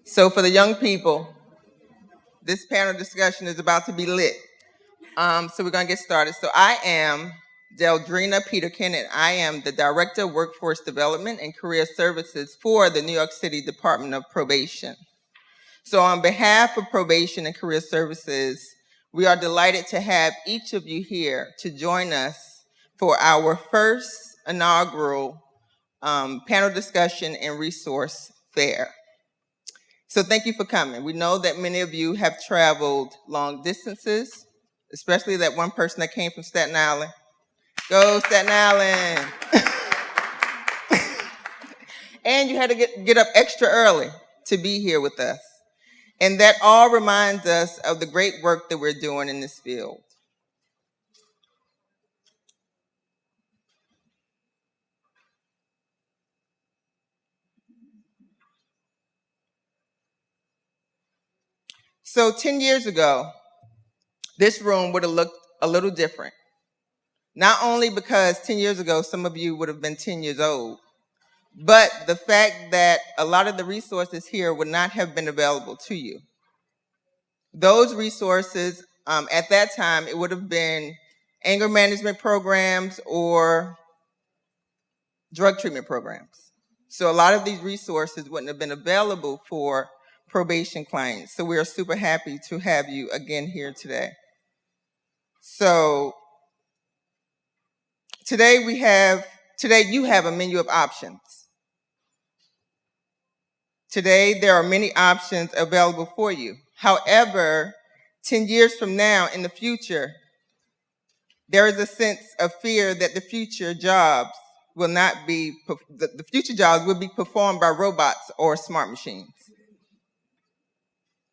So for the young people, this panel discussion is about to be lit. So we're going to get started. So I am Deldrina Peterkin, and I am the Director of Workforce Development and Career Services for the New York City Department of Probation. So on behalf of Probation and Career Services, we are delighted to have each of you here to join us for our first inaugural panel discussion and resource fair. So thank you for coming. We know that many of you have traveled long distances, especially that one person that came from Staten Island. Go Staten Island. And you had to get up extra early to be here with us. And that all reminds us of the great work that we're doing in this field. So 10 years ago, this room would have looked a little different. Not only because 10 years ago, some of you would have been 10 years old, but the fact that a lot of the resources here would not have been available to you. Those resources, at that time, it would have been anger management programs or drug treatment programs. So a lot of these resources wouldn't have been available for probation clients. So we are super happy to have you again here today. So today you have a menu of options. Today there are many options available for you. However, 10 years from now in the future, there is a sense of fear that the future jobs will be performed by robots or smart machines.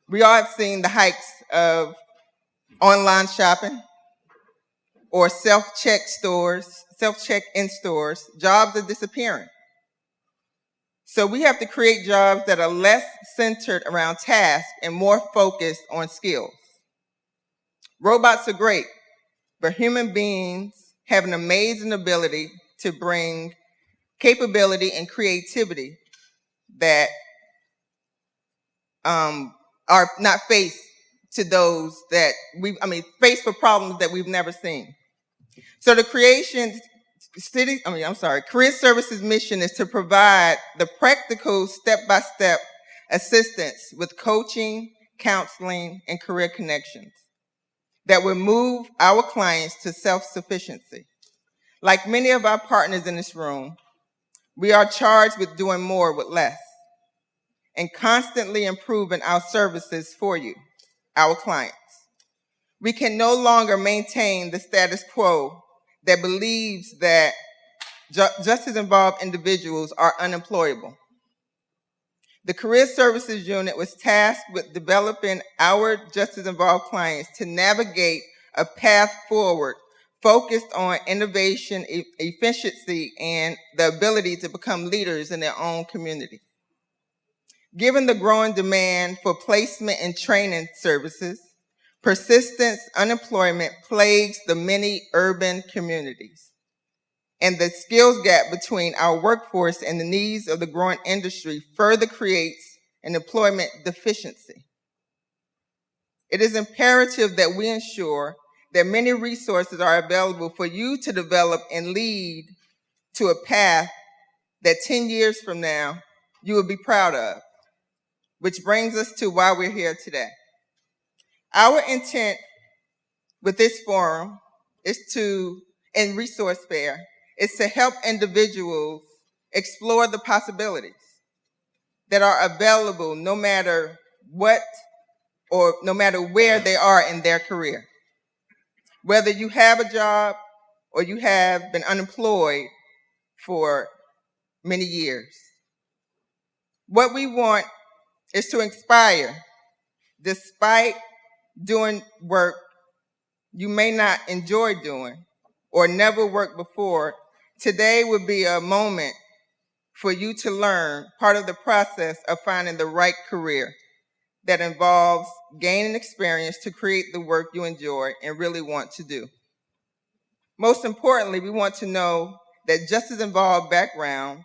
We all have seen the hikes of online shopping or self-check-in stores. Jobs are disappearing. So we have to create jobs that are less centered around tasks and more focused on skills. Robots are great, but human beings have an amazing ability to bring capability and creativity that are not faced to those that faced for problems that we've never seen. So the Career Services mission is to provide the practical step-by-step assistance with coaching, counseling, and career connections that will move our clients to self-sufficiency. Like many of our partners in this room, we are charged with doing more with less and constantly improving our services for you, our clients. We can no longer maintain the status quo that believes that justice-involved individuals are unemployable. The Career Services Unit was tasked with developing our justice-involved clients to navigate a path forward focused on innovation, efficiency, and the ability to become leaders in their own community. Given the growing demand for placement and training services, persistent unemployment plagues the many urban communities. And the skills gap between our workforce and the needs of the growing industry further creates an employment deficiency. It is imperative that we ensure that many resources are available for you to develop and lead to a path that 10 years from now you will be proud of, which brings us to why we're here today. Our intent with this forum and resource fair is to help individuals explore the possibilities that are available no matter what or no matter where they are in their career. Whether you have a job or you have been unemployed for many years. What we want is to inspire, despite doing work you may not enjoy doing or never worked before. Today would be a moment for you to learn part of the process of finding the right career that involves gaining experience to create the work you enjoy and really want to do. Most importantly, we want to know that justice-involved backgrounds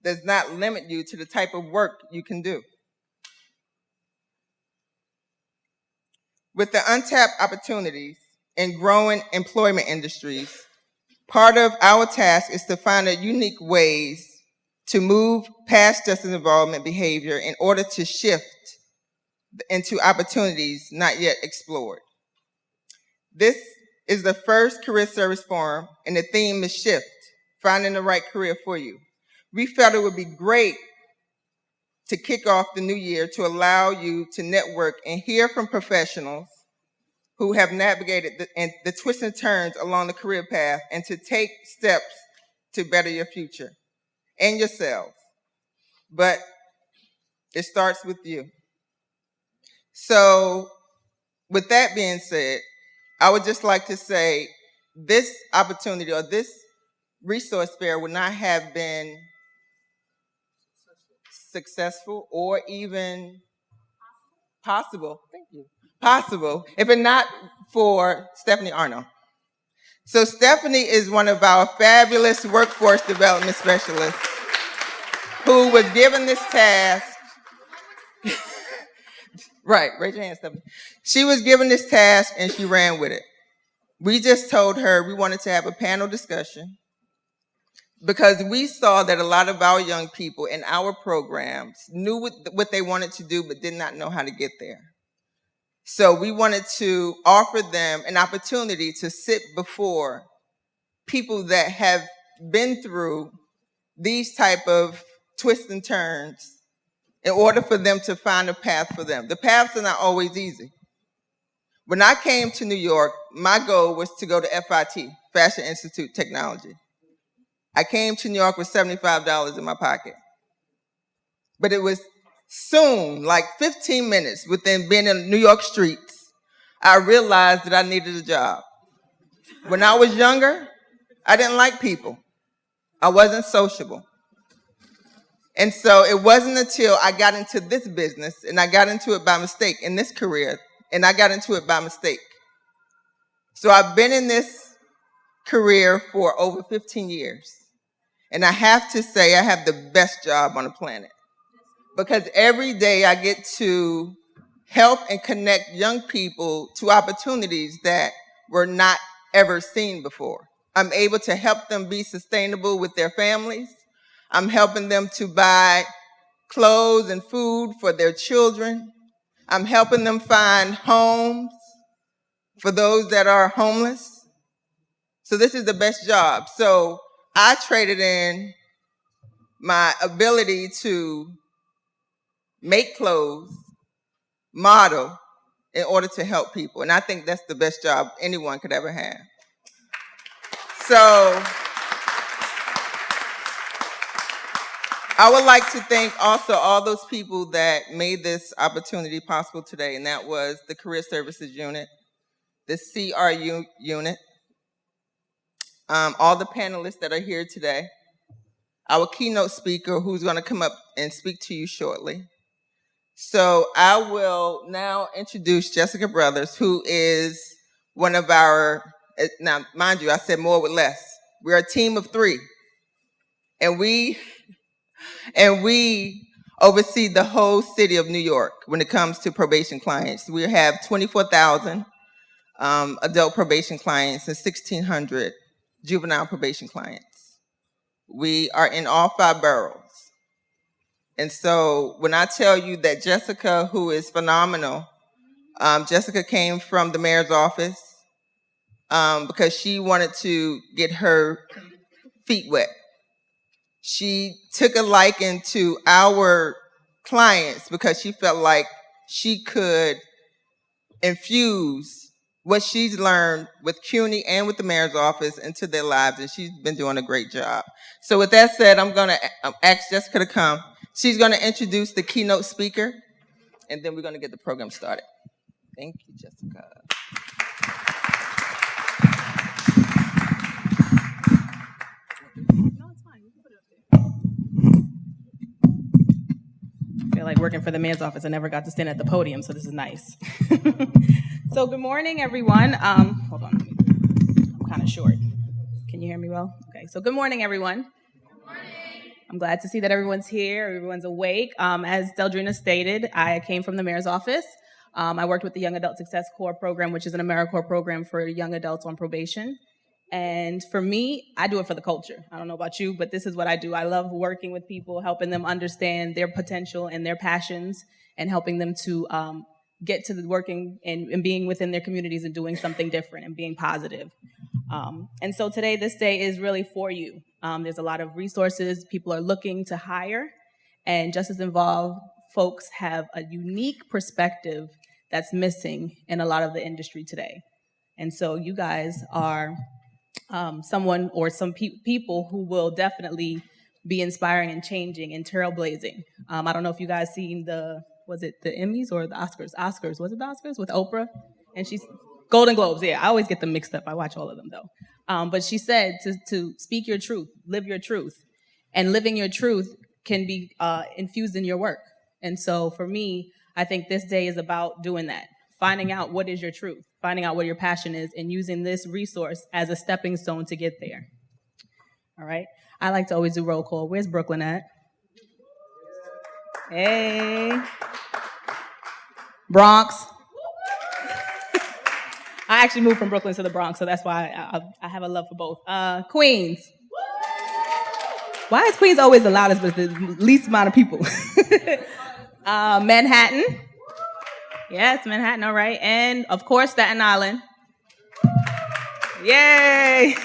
does not limit you to the type of work you can do. With the untapped opportunities in growing employment industries, part of our task is to find unique ways to move past justice involvement behavior in order to shift into opportunities not yet explored. This is the first career service forum, and the theme is shift, finding the right career for you. We felt it would be great to kick off the new year to allow you to network and hear from professionals who have navigated the twists and turns along the career path and to take steps to better your future and yourselves. But it starts with you. So with that being said, I would just like to say this opportunity or this resource fair would not have been successful or even possible, thank you, possible, if it not for Stephanie Arnold. So Stephanie is one of our fabulous workforce development specialists who was given this task. Right, raise your hand, Stephanie. She was given this task and she ran with it. We just told her we wanted to have a panel discussion because we saw that a lot of our young people in our programs knew what they wanted to do but did not know how to get there. So we wanted to offer them an opportunity to sit before people that have been through these type of twists and turns in order for them to find a path for them. The paths are not always easy. When I came to New York, my goal was to go to FIT, Fashion Institute Technology. I came to New York with $75 in my pocket. But it was soon, like 15 minutes within being in New York streets, I realized that I needed a job. When I was younger, I didn't like people. I wasn't sociable. And so it wasn't until I got into this business, and I got into it by mistake in this career, and I got into it by mistake. So I've been in this career for over 15 years. And I have to say I have the best job on the planet. Because every day I get to help and connect young people to opportunities that were not ever seen before. I'm able to help them be sustainable with their families. I'm helping them to buy clothes and food for their children. I'm helping them find homes for those that are homeless. So this is the best job. So I traded in my ability to make clothes, model, in order to help people. And I think that's the best job anyone could ever have. So I would like to thank also all those people that made this opportunity possible today, and that was the Career Services Unit, the CRU unit, all the panelists that are here today, our keynote speaker who's going to come up and speak to you shortly. So I will now introduce Jessica Brothers, who is one of our, now mind you, I said more with less. We're a team of 3. And we oversee the whole city of New York when it comes to probation clients. We have 24,000 adult probation clients and 1,600 juvenile probation clients. We are in all 5 boroughs. And so when I tell you that Jessica, who is phenomenal, Jessica came from the mayor's office because she wanted to get her feet wet. She took a liking to our clients because she felt like she could infuse what she's learned with CUNY and with the mayor's office into their lives, and she's been doing a great job. So with that said, I'm going to ask Jessica to come. She's going to introduce the keynote speaker, and then we're going to get the program started. Thank you, Jessica. No, it's fine. You can put it up there. I feel like working for the mayor's office. I never got to stand at the podium, so this is nice. So good morning, everyone. Hold on. I'm kind of short. Can you hear me well? Okay, so good morning, everyone. Good morning. I'm glad to see that everyone's here, everyone's awake. As Deldrina stated, I came from the mayor's office. I worked with the Young Adult Success Corps program, which is an AmeriCorps program for young adults on probation. And for me, I do it for the culture. I don't know about you, but this is what I do. I love working with people, helping them understand their potential and their passions, and helping them to get to the working and being within their communities and doing something different and being positive. And so today, this day is really for you. There's a lot of resources. People are looking to hire, and justice involved folks have a unique perspective that's missing in a lot of the industry today. And so you guys are someone or some people who will definitely be inspiring and changing and trailblazing. I don't know if you guys seen was it the Emmys or the Oscars? Oscars, was it the Oscars with Oprah? And she's Golden Globes, yeah, I always get them mixed up. I watch all of them though. But she said to speak your truth, live your truth. And living your truth can be infused in your work. And so for me, I think this day is about doing that. Finding out what is your truth, finding out what your passion is, and using this resource as a stepping stone to get there. All right? I like to always do roll call. Where's Brooklyn at? Hey. Bronx. I actually moved from Brooklyn to the Bronx, so that's why I have a love for both. Queens. Why is Queens always the loudest but the least amount of people? Manhattan. Yes, Manhattan, all right. And, of course, Staten Island. Yay!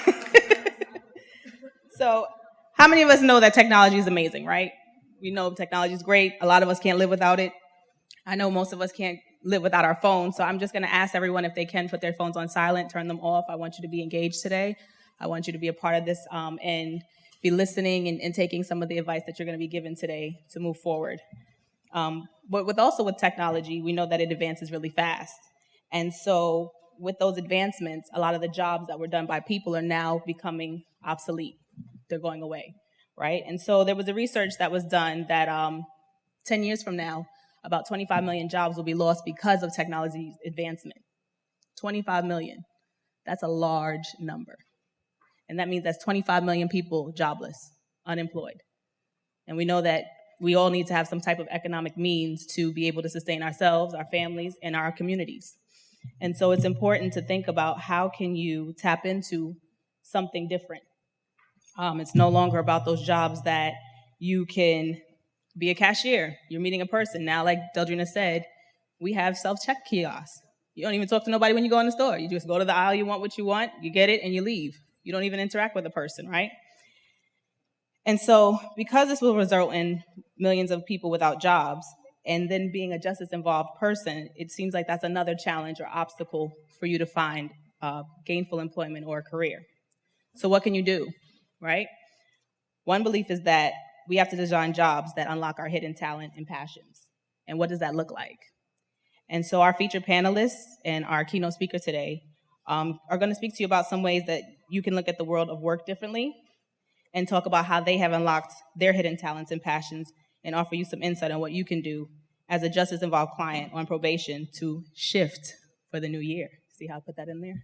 So, how many of us know that technology is amazing, right? We know technology is great. A lot of us can't live without it. I know most of us can't live without our phones, so I'm just going to ask everyone if they can put their phones on silent, turn them off. I want you to be engaged today. I want you to be a part of this and be listening and taking some of the advice that you're going to be given today to move forward. But with technology, we know that it advances really fast. And so with those advancements, a lot of the jobs that were done by people are now becoming obsolete. They're going away, right? And so there was a research that was done that 10 years from now, about 25 million jobs will be lost because of technology's advancement. 25 million. That's a large number. And that means that's 25 million people jobless, unemployed. And we know that we all need to have some type of economic means to be able to sustain ourselves, our families, and our communities. And so it's important to think about how can you tap into something different. It's no longer about those jobs that you can be a cashier. You're meeting a person. Now, like Deldrina said, we have self-check kiosks. You don't even talk to nobody when you go in the store. You just go to the aisle, you want what you want, you get it, and you leave. You don't even interact with the person, right? And so because this will result in millions of people without jobs, and then being a justice-involved person, it seems like that's another challenge or obstacle for you to find gainful employment or a career. So what can you do, right? One belief is that we have to design jobs that unlock our hidden talent and passions. And what does that look like? And so our featured panelists and our keynote speaker today are going to speak to you about some ways that you can look at the world of work differently and talk about how they have unlocked their hidden talents and passions and offer you some insight on what you can do as a justice-involved client on probation to shift for the new year. See how I put that in there?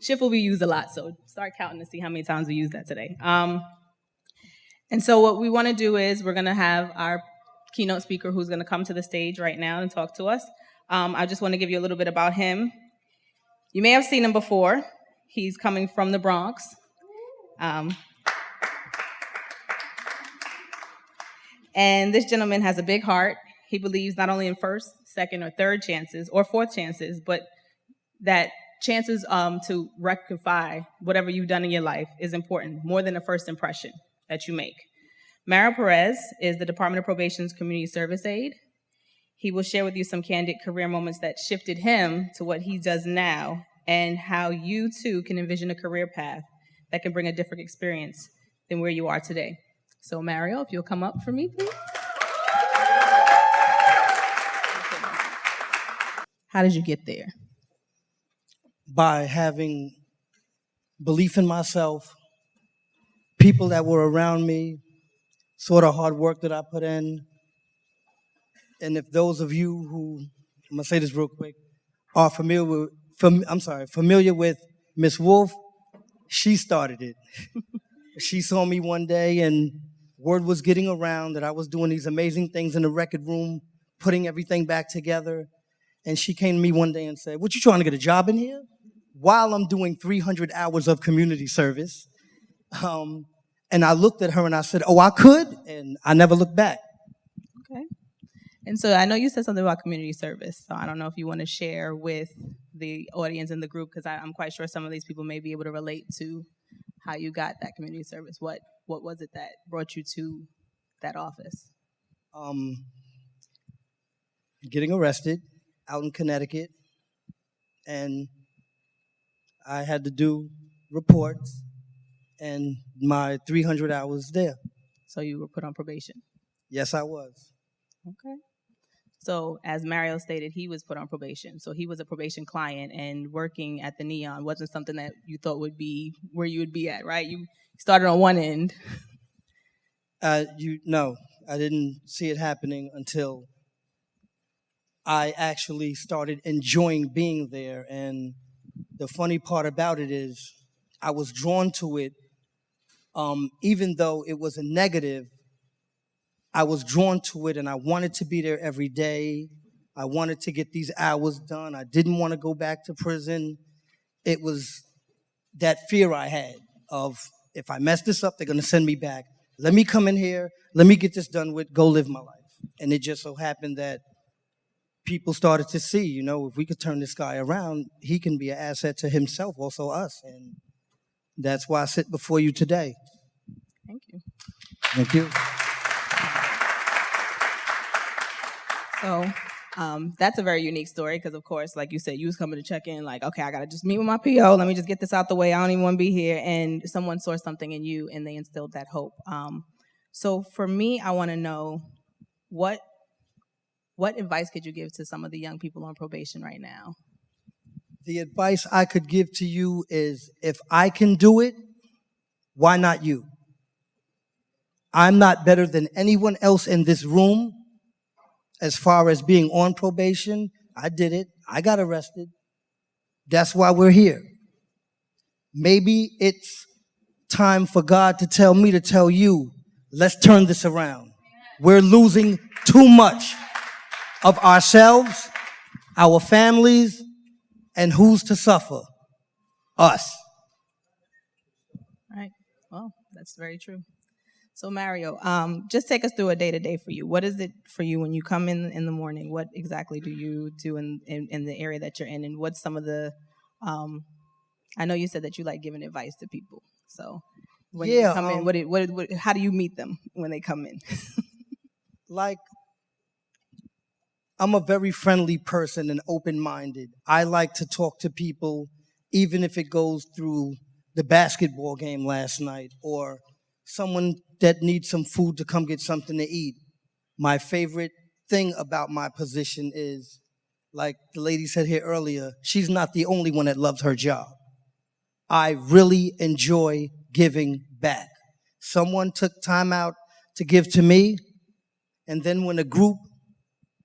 Shift will be used a lot, so start counting to see how many times we use that today. And so what we want to do is we're going to have our keynote speaker who's going to come to the stage right now and talk to us. I just want to give you a little bit about him. You may have seen him before. He's coming from the Bronx. And this gentleman has a big heart. He believes not only in first, second, or third chances, or fourth chances, but that chances to rectify whatever you've done in your life is important, more than a first impression that you make. Mario Perez is the Department of Probation's Community Service Aide. He will share with you some candid career moments that shifted him to what he does now, and how you too can envision a career path that can bring a different experience than where you are today. So Mario, if you'll come up for me, please. How did you get there? By having belief in myself, people that were around me, sort of hard work that I put in. And if those of you who, I'm gonna say this real quick, are familiar with Miss Wolf, she started it. She saw me one day and word was getting around that I was doing these amazing things in the record room, putting everything back together. And she came to me one day and said, "What, you trying to get a job in here?" While I'm doing 300 hours of community service. And I looked at her and I said, "Oh, I could," and I never looked back. Okay. And so I know you said something about community service. So I don't know if you want to share with the audience in the group, because I'm quite sure some of these people may be able to relate to how you got that community service. What was it that brought you to that office? Getting arrested out in Connecticut, and I had to do reports and my 300 hours there. So you were put on probation? Yes, I was. Okay. So as Mario stated, he was put on probation. So he was a probation client, and working at the Neon wasn't something that you thought would be where you would be at, right? You started on one end. No, I didn't see it happening until I actually started enjoying being there. And the funny part about it is I was drawn to it, even though it was a negative. I was drawn to it, and I wanted to be there every day. I wanted to get these hours done. I didn't want to go back to prison. It was that fear I had of, if I mess this up, they're going to send me back. Let me come in here. Let me get this done with, go live my life. And it just so happened that people started to see, if we could turn this guy around, he can be an asset to himself, also us. And that's why I sit before you today. Thank you. Thank you. So that's a very unique story because, of course, like you said, you was coming to check in like, okay, I got to just meet with my PO. Let me just get this out the way. I don't even want to be here. And someone saw something in you and they instilled that hope. So for me, I want to know what advice could you give to some of the young people on probation right now? The advice I could give to you is, if I can do it, why not you? I'm not better than anyone else in this room. As far as being on probation, I did it. I got arrested. That's why we're here. Maybe it's time for God to tell me to tell you, let's turn this around. We're losing too much of ourselves, our families, and who's to suffer? Us. All right. Well, that's very true. So Mario, just take us through a day-to-day for you. What is it for you when you come in the morning? What exactly do you do in the area that you're in? And what's some of the, I know you said that you like giving advice to people. So when you come in, how do you meet them when they come in? Like, I'm a very friendly person and open-minded. I like to talk to people, even if it goes through the basketball game last night or someone that needs some food to come get something to eat. My favorite thing about my position is, like the lady said here earlier, she's not the only one that loves her job. I really enjoy giving back. Someone took time out to give to me, and then when a group,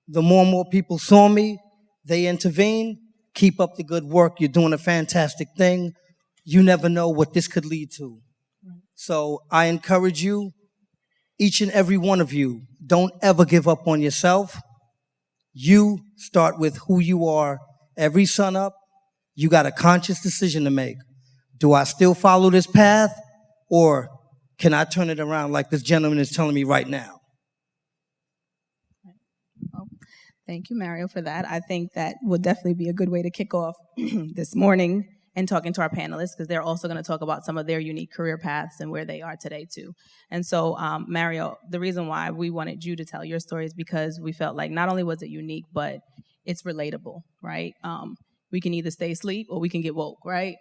the more and more people saw me, they intervened. Keep up the good work. You're doing a fantastic thing. You never know what this could lead to. So I encourage you, each and every one of you, don't ever give up on yourself. You start with who you are. Every sun up, you got a conscious decision to make. Do I still follow this path, or can I turn it around like this gentleman is telling me right now? Well, thank you, Mario, for that. I think that would definitely be a good way to kick off this morning and talking to our panelists, because they're also going to talk about some of their unique career paths and where they are today too. And so, Mario, the reason why we wanted you to tell your story is because we felt like not only was it unique, but it's relatable, right? We can either stay asleep or we can get woke, right?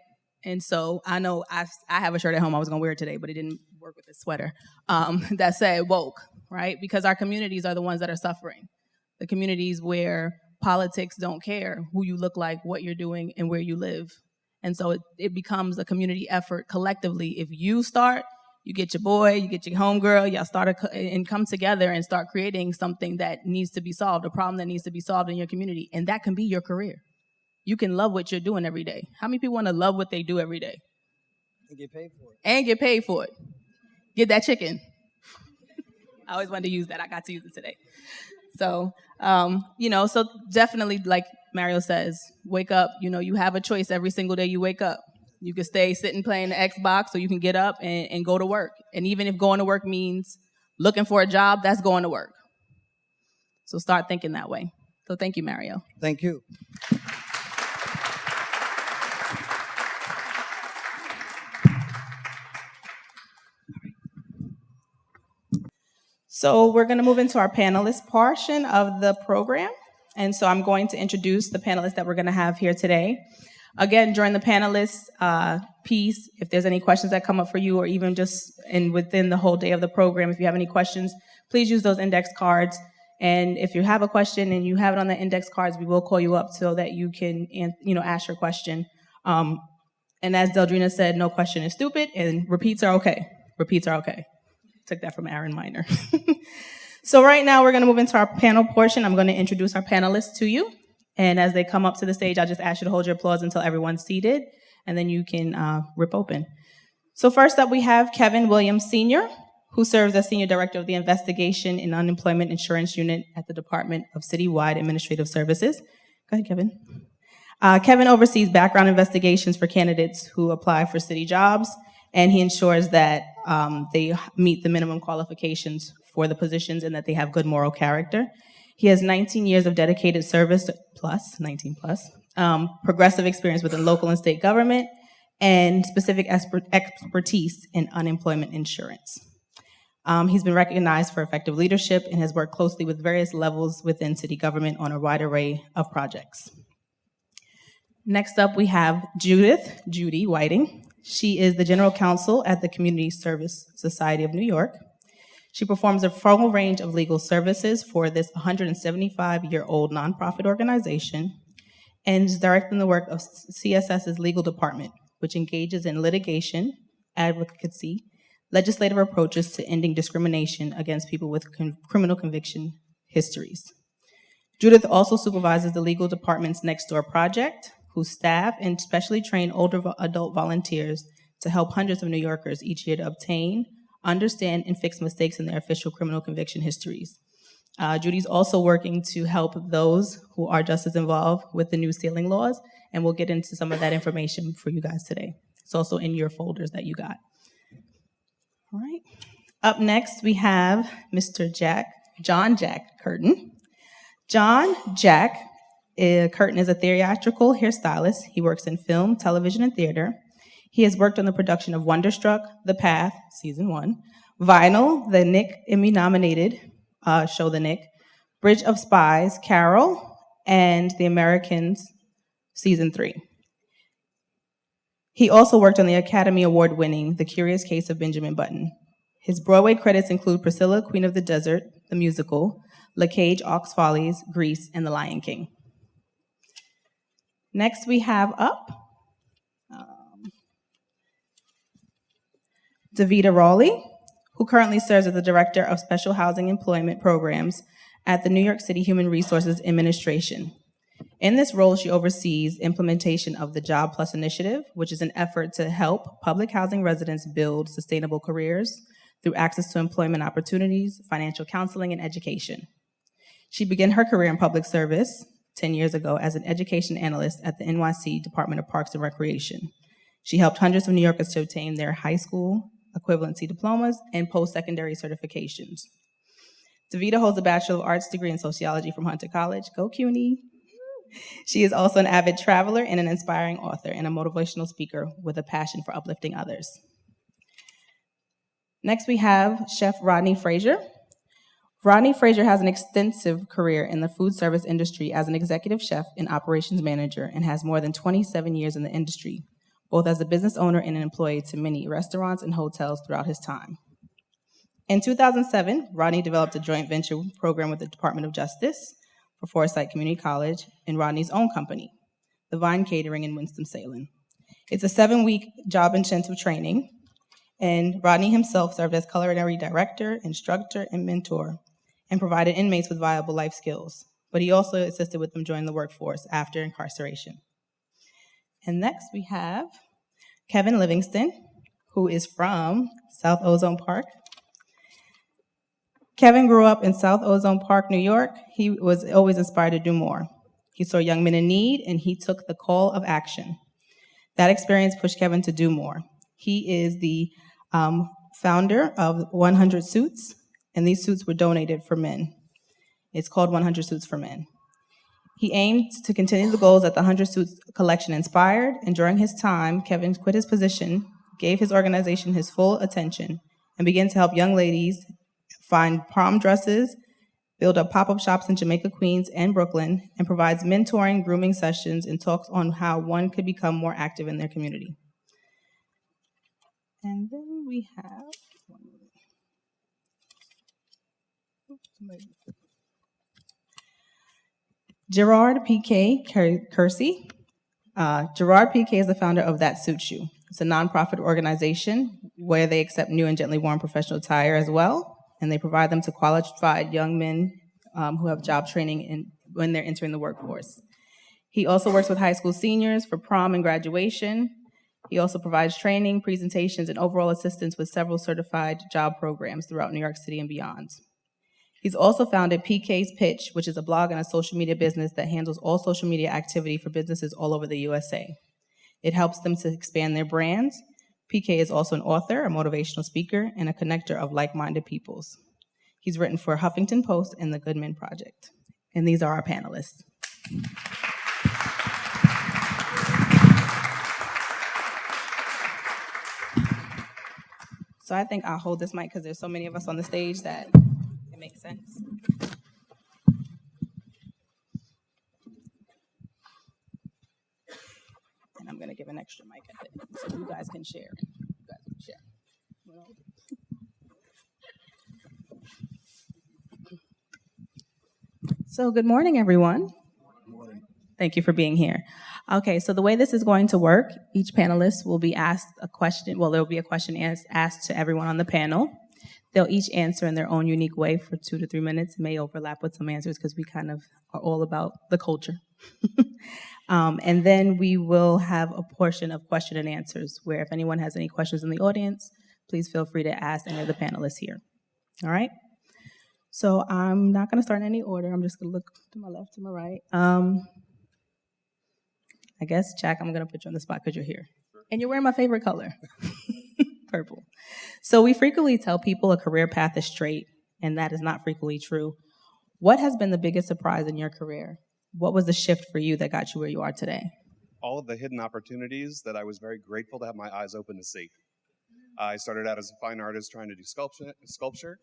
And so I know I have a shirt at home I was going to wear today, but it didn't work with the sweater, that said woke, right? Because our communities are the ones that are suffering. The communities where politics don't care who you look like, what you're doing, and where you live. And so it becomes a community effort collectively. If you start, you get your boy, you get your homegirl, y'all start and come together and start creating something that needs to be solved, a problem that needs to be solved in your community. And that can be your career. You can love what you're doing every day. How many people want to love what they do every day? And get paid for it. And get paid for it. Get that chicken. I always wanted to use that. I got to use it today. So, so definitely, like Mario says, wake up. You have a choice every single day you wake up. You can stay sitting playing the Xbox, or you can get up and go to work. And even if going to work means looking for a job, that's going to work. So start thinking that way. So thank you, Mario. Thank you. So we're going to move into our panelist portion of the program. And so I'm going to introduce the panelists that we're going to have here today. Again, during the panelist piece, if there's any questions that come up for you, or even just within the whole day of the program, if you have any questions, please use those index cards. And if you have a question and you have it on the index cards, we will call you up so that you can, ask your question. And as Deldrina said, no question is stupid, and repeats are okay. Repeats are okay. Took that from Aaron Miner. So right now we're going to move into our panel portion. I'm going to introduce our panelists to you. And as they come up to the stage, I'll just ask you to hold your applause until everyone's seated, and then you can rip open. So first up, we have Kevin Williams, Sr., who serves as Senior Director of the Investigation and Unemployment Insurance Unit at the Department of Citywide Administrative Services. Go ahead, Kevin. Kevin oversees background investigations for candidates who apply for city jobs, and he ensures that they meet the minimum qualifications for the positions and that they have good moral character. He has 19 years of dedicated service, progressive experience within local and state government, and specific expertise in unemployment insurance. He's been recognized for effective leadership and has worked closely with various levels within city government on a wide array of projects. Next up, we have Judy Whiting. She is the General Counsel at the Community Service Society of New York. She performs a full range of legal services for this 175-year-old nonprofit organization and is directing the work of CSS's legal department, which engages in litigation, advocacy, legislative approaches to ending discrimination against people with criminal conviction histories. Judith also supervises the legal department's Next Door project, whose staff and specially trained older adult volunteers to help hundreds of New Yorkers each year to obtain, understand, and fix mistakes in their official criminal conviction histories. Judy's also working to help those who are just as involved with the new sealing laws, and we'll get into some of that information for you guys today. It's also in your folders that you got. All right. Up next, we have Mr. John Jack Curtin. John Jack Curtin is a theatrical hairstylist. He works in film, television, and theater. He has worked on the production of Wonderstruck, The Path, Season 1, Vinyl, the Nick Emmy-nominated show The Nick, Bridge of Spies, Carol, and The Americans, Season 3. He also worked on the Academy Award-winning The Curious Case of Benjamin Button. His Broadway credits include Priscilla, Queen of the Desert, the musical, La Cage, Ox Follies, Grease, and The Lion King. Next we have up Davida Raleigh, who currently serves as the Director of Special Housing Employment Programs at the New York City Human Resources Administration. In this role, she oversees implementation of the Job Plus initiative, which is an effort to help public housing residents build sustainable careers through access to employment opportunities, financial counseling, and education. She began her career in public service 10 years ago as an education analyst at the NYC Department of Parks and Recreation. She helped hundreds of New Yorkers to obtain their high school equivalency diplomas and post-secondary certifications. Davida holds a Bachelor of Arts degree in sociology from Hunter College. Go CUNY! She is also an avid traveler and an inspiring author and a motivational speaker with a passion for uplifting others. Next, we have Chef Rodney Frazier. Rodney Frazier has an extensive career in the food service industry as an executive chef and operations manager and has more than 27 years in the industry, both as a business owner and an employee to many restaurants and hotels throughout his time. In 2007, Rodney developed a joint venture program with the Department of Justice for Forsyth Community College and Rodney's own company, The Vine Catering in Winston-Salem. It's a 7-week job intensive training, and Rodney himself served as culinary director, instructor, and mentor, and provided inmates with viable life skills, but he also assisted with them joining the workforce after incarceration. And next we have Kevin Livingston, who is from South Ozone Park. Kevin grew up in South Ozone Park, New York. He was always inspired to do more. He saw young men in need, and he took the call of action. That experience pushed Kevin to do more. He is the founder of 100 Suits, and these suits were donated for men. It's called 100 Suits for Men. He aimed to continue the goals that the 100 Suits collection inspired, and during his time, Kevin quit his position, gave his organization his full attention, and began to help young ladies find prom dresses, build up pop-up shops in Jamaica, Queens, and Brooklyn, and provides mentoring, grooming sessions, and talks on how one could become more active in their community. And then we have Gerard P.K. Kersey. Gerard P.K. is the founder of That Suits You. It's a nonprofit organization where they accept new and gently worn professional attire as well, and they provide them to qualified young men who have job training when they're entering the workforce. He also works with high school seniors for prom and graduation. He also provides training, presentations, and overall assistance with several certified job programs throughout New York City and beyond. He's also founded PK's Pitch, which is a blog and a social media business that handles all social media activity for businesses all over the USA. It helps them to expand their brands. PK is also an author, a motivational speaker, and a connector of like-minded peoples. He's written for Huffington Post and the Good Men Project. And these are our panelists. So I think I'll hold this mic because there's so many of us on the stage that it makes sense. And I'm going to give an extra mic at the end so you guys can share. So good morning, everyone. Good morning. Thank you for being here. Okay, so the way this is going to work, each panelist will be asked a question. Well, there will be a question asked to everyone on the panel. They'll each answer in their own unique way for 2 to 3 minutes. It may overlap with some answers because we kind of are all about the culture. And then we will have a portion of question and answers where if anyone has any questions in the audience, please feel free to ask any of the panelists here. All right? So I'm not going to start in any order. I'm just going to look to my left, to my right. I guess, Jack, I'm going to put you on the spot because you're here. And you're wearing my favorite color, purple. So we frequently tell people a career path is straight, and that is not frequently true. What has been the biggest surprise in your career? What was the shift for you that got you where you are today? All of the hidden opportunities that I was very grateful to have my eyes open to see. I started out as a fine artist trying to do sculpture,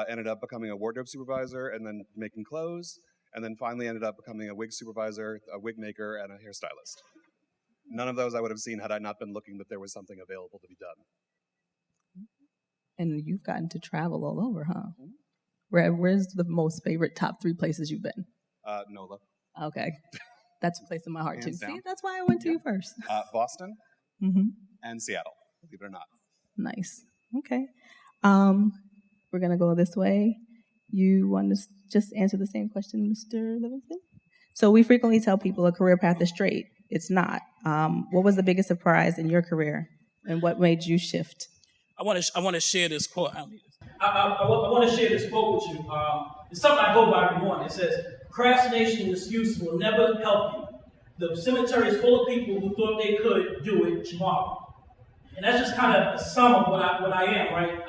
ended up becoming a wardrobe supervisor and then making clothes, and then finally ended up becoming a wig supervisor, a wig maker, and a hairstylist. None of those I would have seen had I not been looking that there was something available to be done. And you've gotten to travel all over, huh? Where's the most favorite top 3 places you've been? NOLA. Okay. That's a place in my heart, too. Down. See, that's why I went to you first. Boston and Seattle, believe it or not. Nice. Okay. We're going to go this way. You want to just answer the same question, Mr. Livingston? So we frequently tell people a career path is straight. It's not. What was the biggest surprise in your career, and what made you shift? I want to share this quote. I want to share this quote with you. It's something I go by every morning. It says, "Procrastination and excuses will never help you. The cemetery is full of people who thought they could do it tomorrow." And that's just kind of a sum of what I am, right?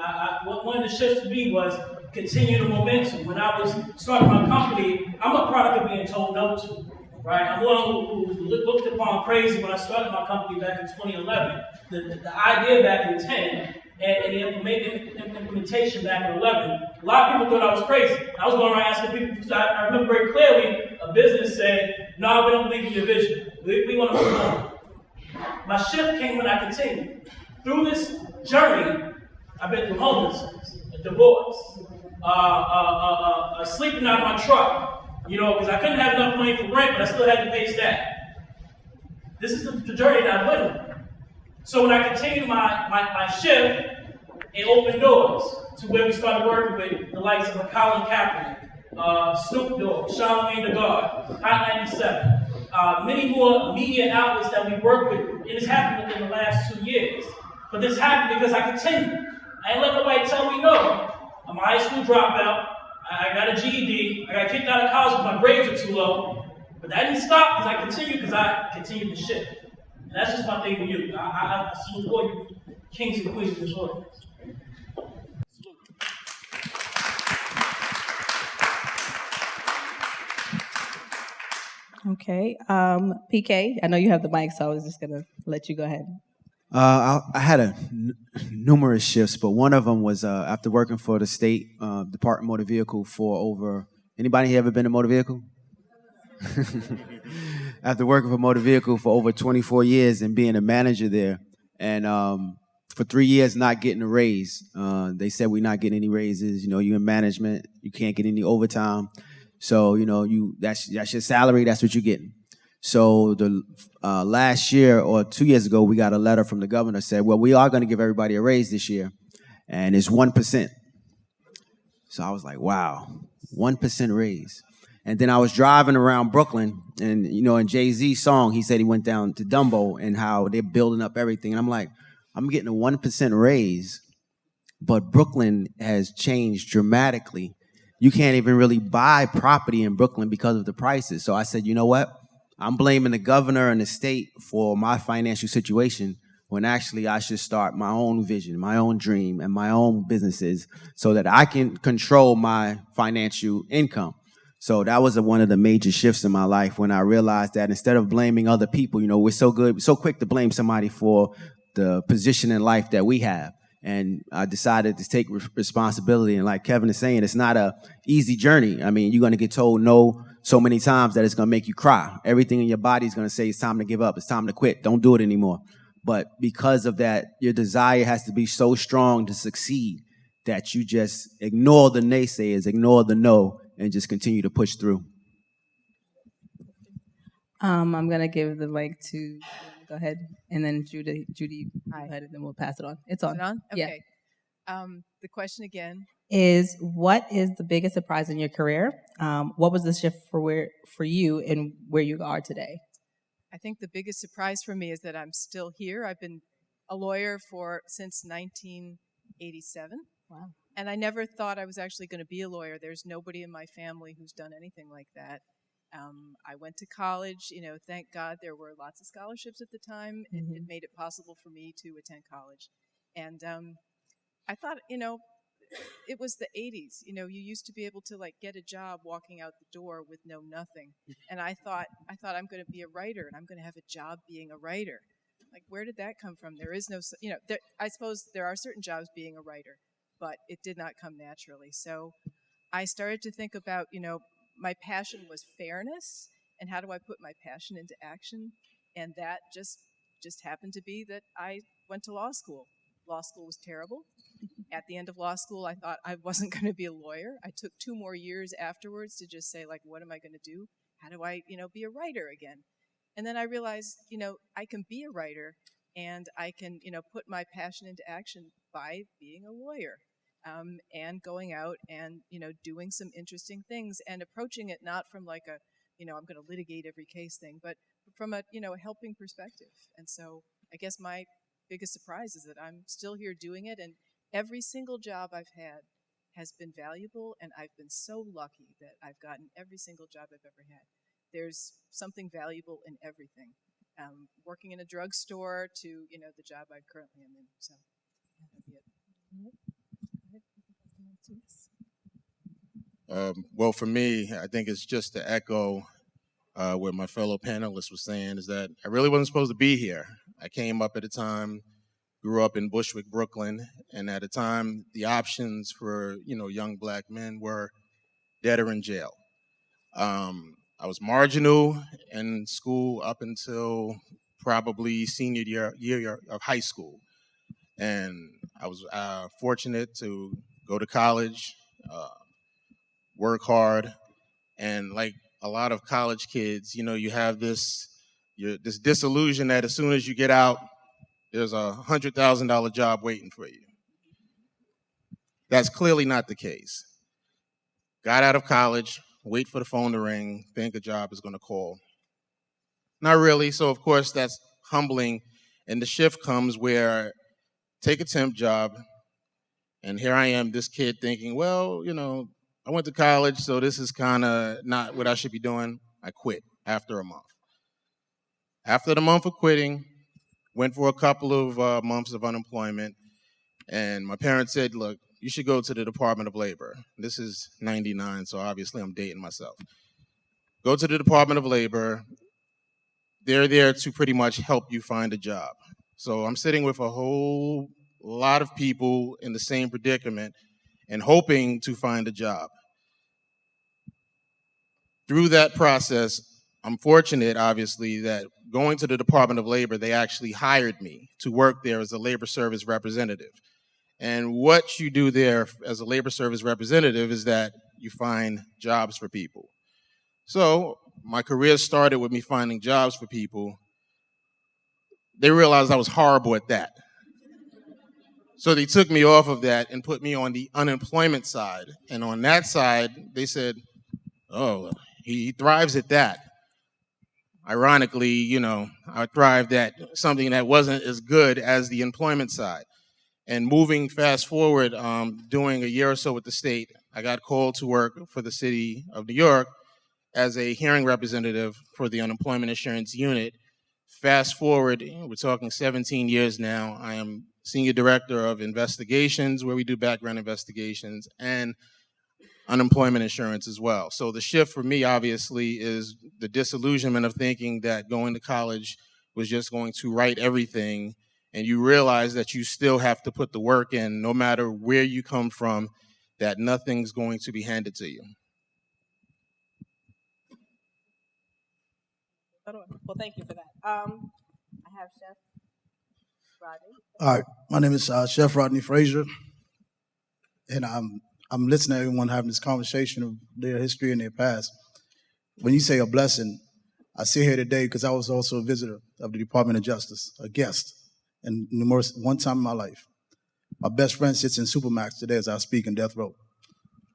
One of the shifts for me was continue the momentum. When I was starting my company, I'm a product of being told no to, right? I'm one who looked upon crazy when I started my company back in 2011. The idea back in 10 and the implementation back in 11, a lot of people thought I was crazy. I was going around asking people, because I remember very clearly a business saying, "No, we don't believe in your vision. We want to move on." My shift came when I continued. Through this journey, I've been through homelessness, a divorce, sleeping out of my truck, because I couldn't have enough money for rent, but I still had to pay staff. This is the journey that I went on. So when I continued my shift, it opened doors to where we started working with the likes of Colin Kaepernick, Snoop Dogg, Charlamagne the God, Hot 97, many more media outlets that we work with. It has happened within the last 2 years. But this happened because I continued. I ain't let nobody tell me no. I'm a high school dropout. I got a GED. I got kicked out of college because my grades were too low. But that didn't stop because I continued to shift. And that's just my thing with you. I salute all you kings and queens of this audience. Okay. PK, I know you have the mic, so I was just going to let you go ahead. I had numerous shifts, but one of them was after working for the state Department of Motor Vehicle for over. Anybody here ever been in a motor vehicle? After working for motor vehicle for over 24 years and being a manager there, and for 3 years not getting a raise. They said we're not getting any raises. You know, you're in management, you can't get any overtime. So, you know, that's your salary, that's what you're getting. So the last year or 2 years ago, we got a letter from the governor said, well, we are going to give everybody a raise this year, and it's 1%. So I was like, wow, 1% raise. And then I was driving around Brooklyn, and, you know, in Jay-Z's song, he said he went down to Dumbo and how they're building up everything. And I'm like, I'm getting a 1% raise, but Brooklyn has changed dramatically. You can't even really buy property in Brooklyn because of the prices. So I said, you know what? I'm blaming the governor and the state for my financial situation when actually I should start my own vision, my own dream, and my own businesses so that I can control my financial income. So that was one of the major shifts in my life when I realized that instead of blaming other people, you know, we're so quick to blame somebody for the position in life that we have. And I decided to take responsibility. And like Kevin is saying, it's not an easy journey. I mean, you're going to get told no so many times that it's going to make you cry. Everything in your body is going to say it's time to give up. It's time to quit. Don't do it anymore. But because of that, your desire has to be so strong to succeed that you just ignore the naysayers, ignore the no, and just continue to push through. I'm going to give the mic to, go ahead, and then Judy, go ahead, and then we'll pass it on. It's on. Is it on? Okay. Yeah. The question again is, what is the biggest surprise in your career? What was the shift for you and where you are today? I think the biggest surprise for me is that I'm still here. I've been a lawyer since 1987. Wow. And I never thought I was actually going to be a lawyer. There's nobody in my family who's done anything like that. I went to college. You know, thank God there were lots of scholarships at the time. Mm-hmm. It made it possible for me to attend college. And I thought, you know, it was the 80s. You know, you used to be able to like get a job walking out the door with nothing. And I thought I'm going to be a writer and I'm going to have a job being a writer. Like, where did that come from? There is no, you know, I suppose there are certain jobs being a writer, but it did not come naturally. So I started to think about, you know, my passion was fairness, and how do I put my passion into action? And that just happened to be that I went to law school. Law school was terrible. At the end of law school, I thought I wasn't going to be a lawyer. I took 2 more years afterwards to just say, like, what am I going to do? How do I, you know, be a writer again? And then I realized, you know, I can be a writer, and I can, you know, put my passion into action by being a lawyer. And going out and, you know, doing some interesting things and approaching it not from like a, you know, I'm going to litigate every case thing, but from a, you know, a helping perspective. And so I guess my biggest surprise is that I'm still here doing it, and every single job I've had has been valuable, and I've been so lucky that I've gotten every single job I've ever had. There's something valuable in everything. Working in a drugstore to, you know, the job I currently am in. So that'd be it. Well, for me, I think it's just to echo what my fellow panelist was saying, is that I really wasn't supposed to be here. I came up at a time, grew up in Bushwick, Brooklyn, and at a time, the options for, you know, young black men were dead or in jail. I was marginal in school up until probably senior year of high school. And I was fortunate to go to college, work hard, and like a lot of college kids, you know, you have this disillusion that as soon as you get out, there's a $100,000 job waiting for you. That's clearly not the case. Got out of college, wait for the phone to ring, think a job is going to call. Not really, so of course that's humbling, and the shift comes where take a temp job, and here I am, this kid thinking, well, you know, I went to college, so this is kind of not what I should be doing. I quit. after a month. After the month of quitting, went for a couple of months of unemployment, and my parents said, look, you should go to the Department of Labor. This is 99, so obviously I'm dating myself. Go to the Department of Labor. They're there to pretty much help you find a job. So I'm sitting with a whole lot of people in the same predicament and hoping to find a job. Through that process, I'm fortunate, obviously, that going to the Department of Labor, they actually hired me to work there as a labor service representative. And what you do there as a labor service representative is that you find jobs for people. So my career started with me finding jobs for people. They realized I was horrible at that. So they took me off of that and put me on the unemployment side. And on that side, they said, oh, he thrives at that. Ironically, you know, I thrived at something that wasn't as good as the employment side. And moving fast forward, doing a year or so with the state, I got called to work for the city of New York as a hearing representative for the unemployment insurance unit. Fast forward, we're talking 17 years now. I am senior director of investigations, where we do background investigations, and unemployment insurance as well. So the shift for me, obviously, is the disillusionment of thinking that going to college was just going to write everything, and you realize that you still have to put the work in, no matter where you come from, that nothing's going to be handed to you. Well, thank you for that. I have Chef Rodney. All right, my name is Chef Rodney Frazier, and I'm listening to everyone having this conversation of their history and their past. When you say a blessing, I sit here today because I was also a visitor of the Department of Justice, a guest, and one time in my life. My best friend sits in Supermax today as I speak in death row.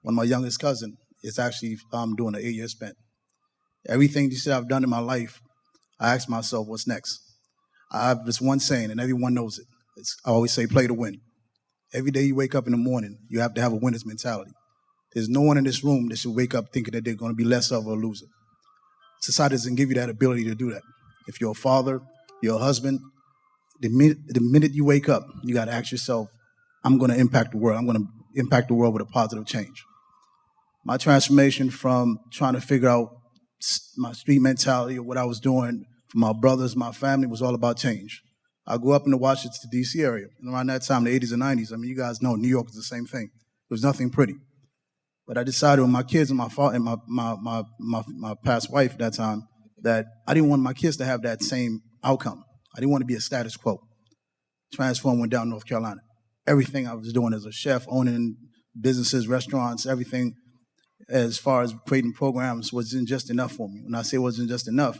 One of my youngest cousin is actually doing an 8-year spent. Everything you said I've done in my life, I ask myself, what's next? I have this one saying, and everyone knows it. I always say, play to win. Every day you wake up in the morning, you have to have a winner's mentality. There's no one in this room that should wake up thinking that they're going to be less of a loser. Society doesn't give you that ability to do that. If you're a father, you're a husband, the minute you wake up, you got to ask yourself, I'm going to impact the world. I'm going to impact the world with a positive change. My transformation from trying to figure out my street mentality or what I was doing for my brothers, my family, was all about change. I grew up in the Washington, D.C. area. And around that time, the 80s and 90s, I mean, you guys know New York is the same thing. There was nothing pretty. But I decided with my kids and my father and my past wife at that time that I didn't want my kids to have that same outcome. I didn't want to be a status quo. Transform went down North Carolina. Everything I was doing as a chef, owning businesses, restaurants, everything as far as creating programs wasn't just enough for me. When I say it wasn't just enough,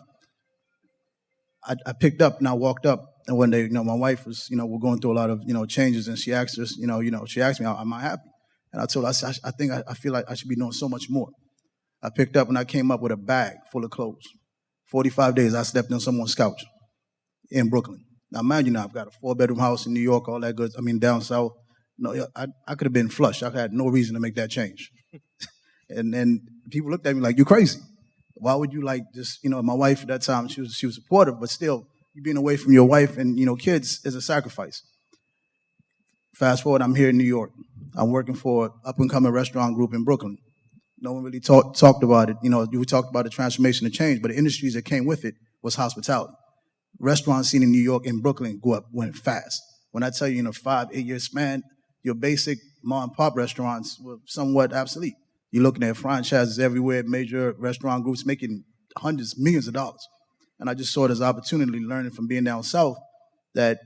I picked up and I walked up, and one day, my wife was, we're going through a lot of, changes, and she asked us, she asked me, am I happy? And I told her, I feel like I should be doing so much more. I picked up and I came up with a bag full of clothes. 45 days, I slept on someone's couch in Brooklyn. Now, mind you, I've got a 4-bedroom house in New York, all that good. I mean, down south. No, I could have been flush. I had no reason to make that change. And then people looked at me like, you're crazy. Why would you my wife at that time, she was supportive, but still, you being away from your wife and, kids is a sacrifice. Fast forward, I'm here in New York. I'm working for an up-and-coming restaurant group in Brooklyn. No one really talked about it. You talked about the transformation and change, but the industries that came with it was hospitality. Restaurant scene in New York and Brooklyn went fast. When I tell you in a 5-8 year span, your basic mom and pop restaurants were somewhat obsolete. You're looking at franchises everywhere, major restaurant groups making hundreds, millions of dollars. And I just saw it as an opportunity, learning from being down south, that,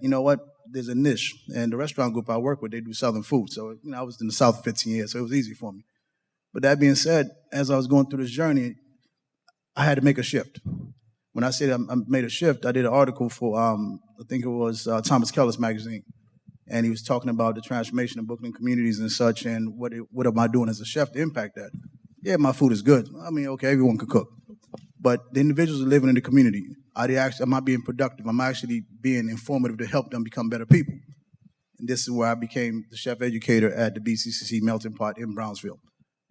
there's a niche. And the restaurant group I work with, they do Southern food. So, I was in the South 15 years, so it was easy for me. But that being said, as I was going through this journey, I had to make a shift. When I say I made a shift, I did an article for, I think it was Thomas Keller's magazine. And he was talking about the transformation of Brooklyn communities and such, and what am I doing as a chef to impact that? Yeah, my food is good. I mean, okay, everyone can cook. But the individuals are living in the community. Am I being productive? Am I actually being informative to help them become better people? And this is where I became the chef educator at the BCCC Melting Pot in Brownsville.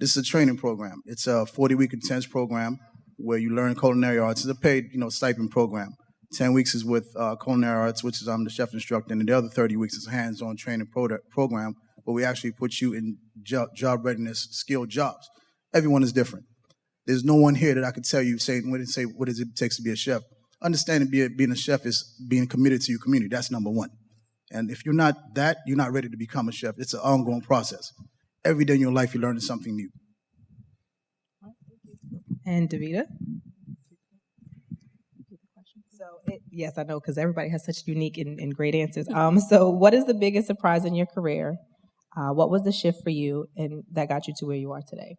This is a training program. It's a 40-week intense program. where you learn culinary arts. It's a paid, stipend program. 10 weeks is with culinary arts, which is I'm the chef instructor, and the other 30 weeks is a hands-on training program where we actually put you in job readiness, skilled jobs. Everyone is different. There's no one here that I could tell you, what does it take to be a chef? Understanding being a chef is being committed to your community. That's number one. And if you're not that, you're not ready to become a chef. It's an ongoing process. Every day in your life, you're learning something new. And Davida? Yes, I know, because everybody has such unique and great answers. So what is the biggest surprise in your career? What was the shift for you and that got you to where you are today?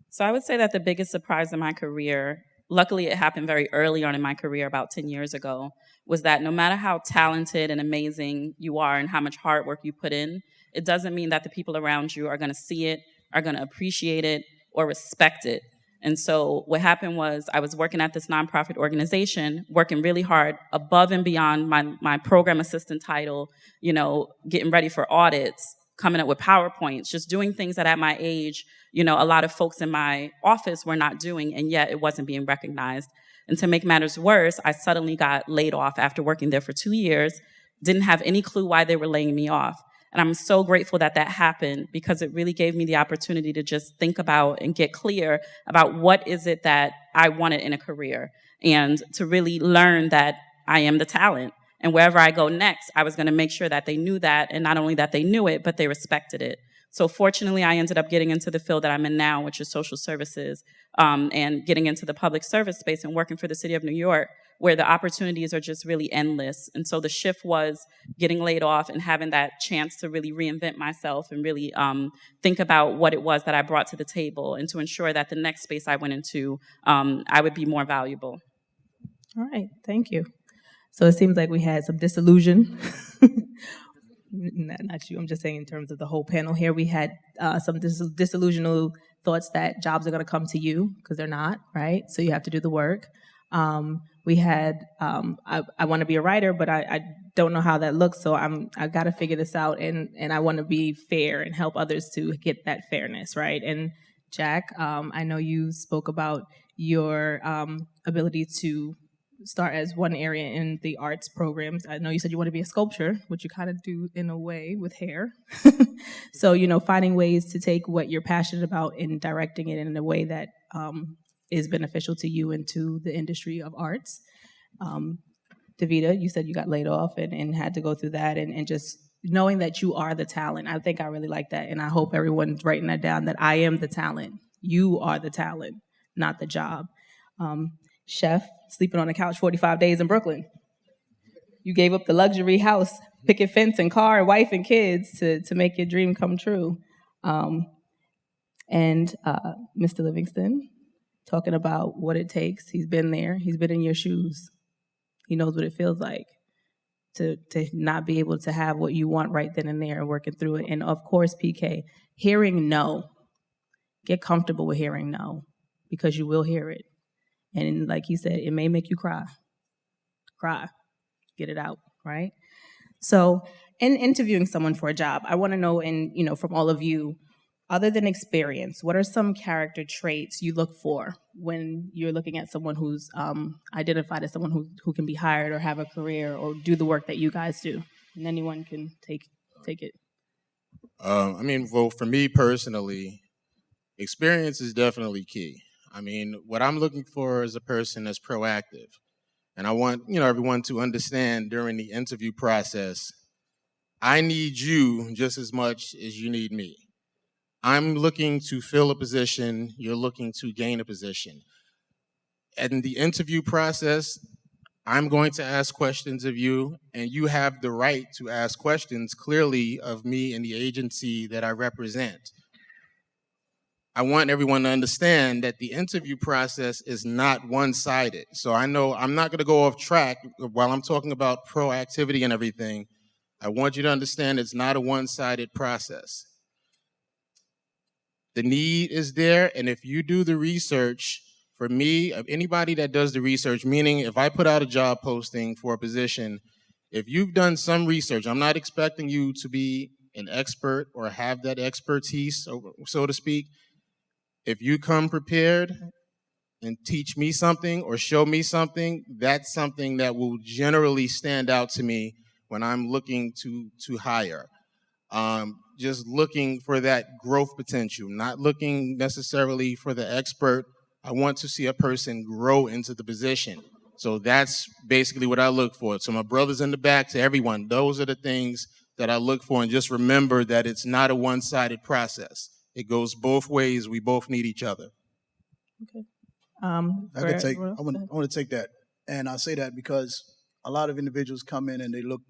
So I would say that the biggest surprise in my career, luckily it happened very early on in my career, about 10 years ago, was that no matter how talented and amazing you are and how much hard work you put in, it doesn't mean that the people around you are going to see it, are going to appreciate it, or respect it. And so what happened was I was working at this nonprofit organization, working really hard above and beyond my program assistant title, getting ready for audits, coming up with PowerPoints, just doing things that at my age, a lot of folks in my office were not doing, and yet it wasn't being recognized. And to make matters worse, I suddenly got laid off after working there for 2 years, didn't have any clue why they were laying me off. And I'm so grateful that that happened because it really gave me the opportunity to just think about and get clear about what is it that I wanted in a career and to really learn that I am the talent. And wherever I go next, I was going to make sure that they knew that, and not only that they knew it, but they respected it. So fortunately, I ended up getting into the field that I'm in now, which is social services, and getting into the public service space and working for the city of New York, where the opportunities are just really endless. And so the shift was getting laid off and having that chance to really reinvent myself and really think about what it was that I brought to the table and to ensure that the next space I went into, I would be more valuable. All right, thank you. So it seems like we had some disillusion. Not you, I'm just saying in terms of the whole panel here, we had some disillusional thoughts that jobs are going to come to you because they're not, right? So you have to do the work. We had, I want to be a writer, but I don't know how that looks, so I got to figure this out, and I want to be fair and help others to get that fairness, right? And Jack, I know you spoke about your ability to start as one area in the arts programs. I know you said you want to be a sculptor, which you kind of do in a way with hair. So, finding ways to take what you're passionate about and directing it in a way that is beneficial to you and to the industry of arts. Davida, you said you got laid off and had to go through that and just knowing that you are the talent. I think I really like that, and I hope everyone's writing that down, that I am the talent. You are the talent, not the job. Chef, sleeping on the couch 45 days in Brooklyn. You gave up the luxury house, picket fence and car, wife and kids to make your dream come true. And Mr. Livingston, talking about what it takes. He's been there. He's been in your shoes. He knows what it feels like to not be able to have what you want right then and there and working through it. And of course, PK, hearing no. Get comfortable with hearing no because you will hear it. And like he said, it may make you cry. Cry. Get it out, right? So in interviewing someone for a job, I want to know, from all of you, other than experience, what are some character traits you look for when you're looking at someone who's identified as someone who can be hired or have a career or do the work that you guys do? And anyone can take it. Well, for me personally, experience is definitely key. What I'm looking for is a person that's proactive. And I want, everyone to understand during the interview process, I need you just as much as you need me. I'm looking to fill a position, you're looking to gain a position. In the interview process, I'm going to ask questions of you, and you have the right to ask questions clearly of me and the agency that I represent. I want everyone to understand that the interview process is not one-sided. So I know I'm not going to go off track while I'm talking about proactivity and everything. I want you to understand it's not a one-sided process. The need is there, and if you do the research, for me, anybody that does the research, meaning if I put out a job posting for a position, if you've done some research, I'm not expecting you to be an expert or have that expertise, so to speak. If you come prepared, and teach me something or show me something, that's something that will generally stand out to me when I'm looking to hire. Just looking for that growth potential, not looking necessarily for the expert. I want to see a person grow into the position. So that's basically what I look for. So my brothers in the back, to everyone, those are the things that I look for. And just remember that it's not a one-sided process. It goes both ways. We both need each other. Okay. I want to take that. And I say that because a lot of individuals come in and they look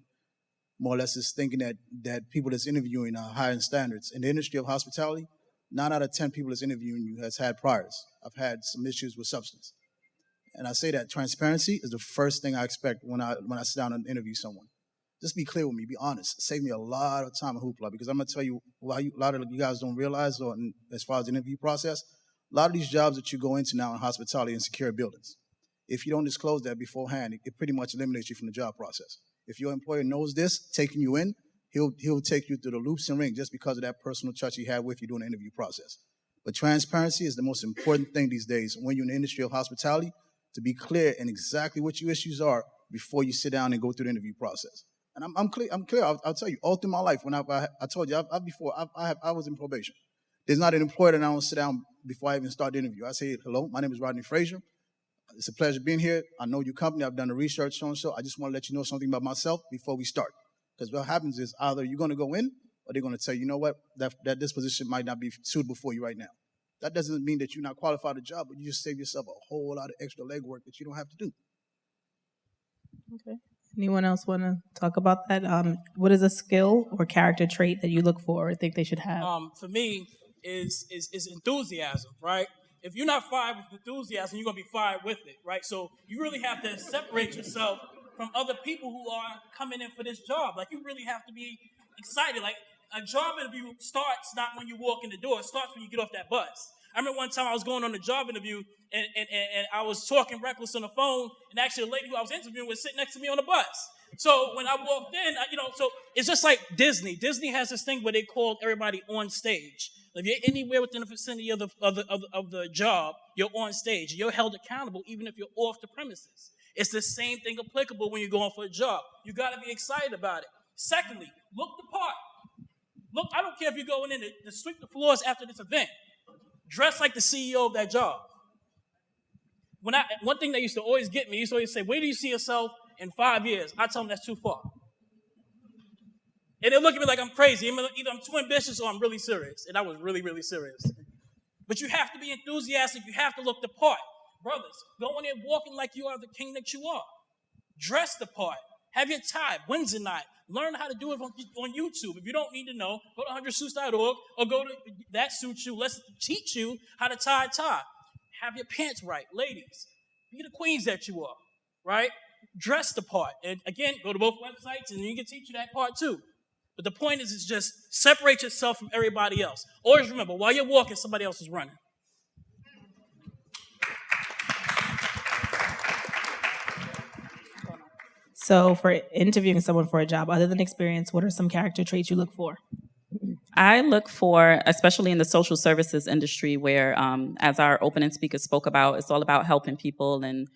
more or less just thinking that people that's interviewing are higher in standards. In the industry of hospitality, 9 out of 10 people that's interviewing you has had priors. I've had some issues with substance. And I say that transparency is the first thing I expect when I sit down and interview someone. Just be clear with me, be honest. Save me a lot of time and hoopla, because I'm going to tell you why a lot of you guys don't realize, or as far as the interview process, a lot of these jobs that you go into now in hospitality and secure buildings, if you don't disclose that beforehand, it pretty much eliminates you from the job process. If your employer knows this, taking you in, he'll take you through the loops and rings just because of that personal touch he had with you during the interview process. But transparency is the most important thing these days when you're in the industry of hospitality, to be clear in exactly what your issues are before you sit down and go through the interview process. And I'm clear. I'll tell you, all through my life, when I told you, I was in probation. There's not an employer that I don't sit down before I even start the interview. I say, hello, my name is Rodney Frazier. It's a pleasure being here. I know your company. I've done the research, so I just want to let you know something about myself before we start. Because what happens is either you're going to go in, or they're going to tell you, you know what, that this position might not be suitable for you right now. That doesn't mean that you're not qualified for the job, but you just save yourself a whole lot of extra legwork that you don't have to do. Okay. Anyone else want to talk about that? What is a skill or character trait that you look for or think they should have? For me, is enthusiasm, right? If you're not fired with enthusiasm, you're going to be fired with it, right? So you really have to separate yourself from other people who are coming in for this job. Like, you really have to be excited. Like, a job interview starts not when you walk in the door. It starts when you get off that bus. I remember one time I was going on a job interview, and I was talking reckless on the phone, and actually the lady who I was interviewing was sitting next to me on the bus. So when I walked in, so it's just like Disney. Disney has this thing where they call everybody on stage. If you're anywhere within the vicinity of the job, you're on stage. You're held accountable even if you're off the premises. It's the same thing applicable when you're going for a job. You got to be excited about it. Secondly, look the part. Look, I don't care if you're going in to sweep the floors after this event. Dress like the CEO of that job. One thing that used to always get me, he used to always say, where do you see yourself in 5 years? I tell them that's too far. And they look at me like I'm crazy. Either I'm too ambitious or I'm really serious. And I was really, really serious. But you have to be enthusiastic. You have to look the part. Brothers, go in there walking like you are the king that you are. Dress the part. Have your tie, Wednesday night. Learn how to do it on YouTube. If you don't need to know, go to 100suits.org or go to That Suits You. Let's teach you how to tie a tie. Have your pants right. Ladies, be the queens that you are, right? Dress the part. And again, go to both websites and you can teach you that part too. But the point is just separate yourself from everybody else. Always remember, while you're walking, somebody else is running. So for interviewing someone for a job, other than experience, what are some character traits you look for? I look for, especially in the social services industry where, as our opening speaker spoke about, it's all about helping people. And,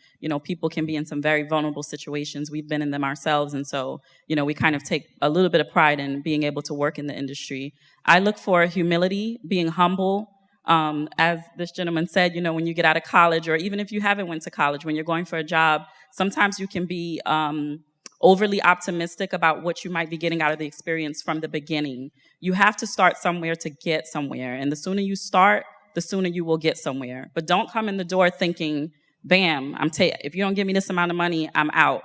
people can be in some very vulnerable situations. We've been in them ourselves. And so, we kind of take a little bit of pride in being able to work in the industry. I look for humility, being humble. As this gentleman said, when you get out of college, or even if you haven't went to college, when you're going for a job, sometimes you can be overly optimistic about what you might be getting out of the experience from the beginning. You have to start somewhere to get somewhere. And the sooner you start, the sooner you will get somewhere. But don't come in the door thinking, bam, if you don't give me this amount of money, I'm out.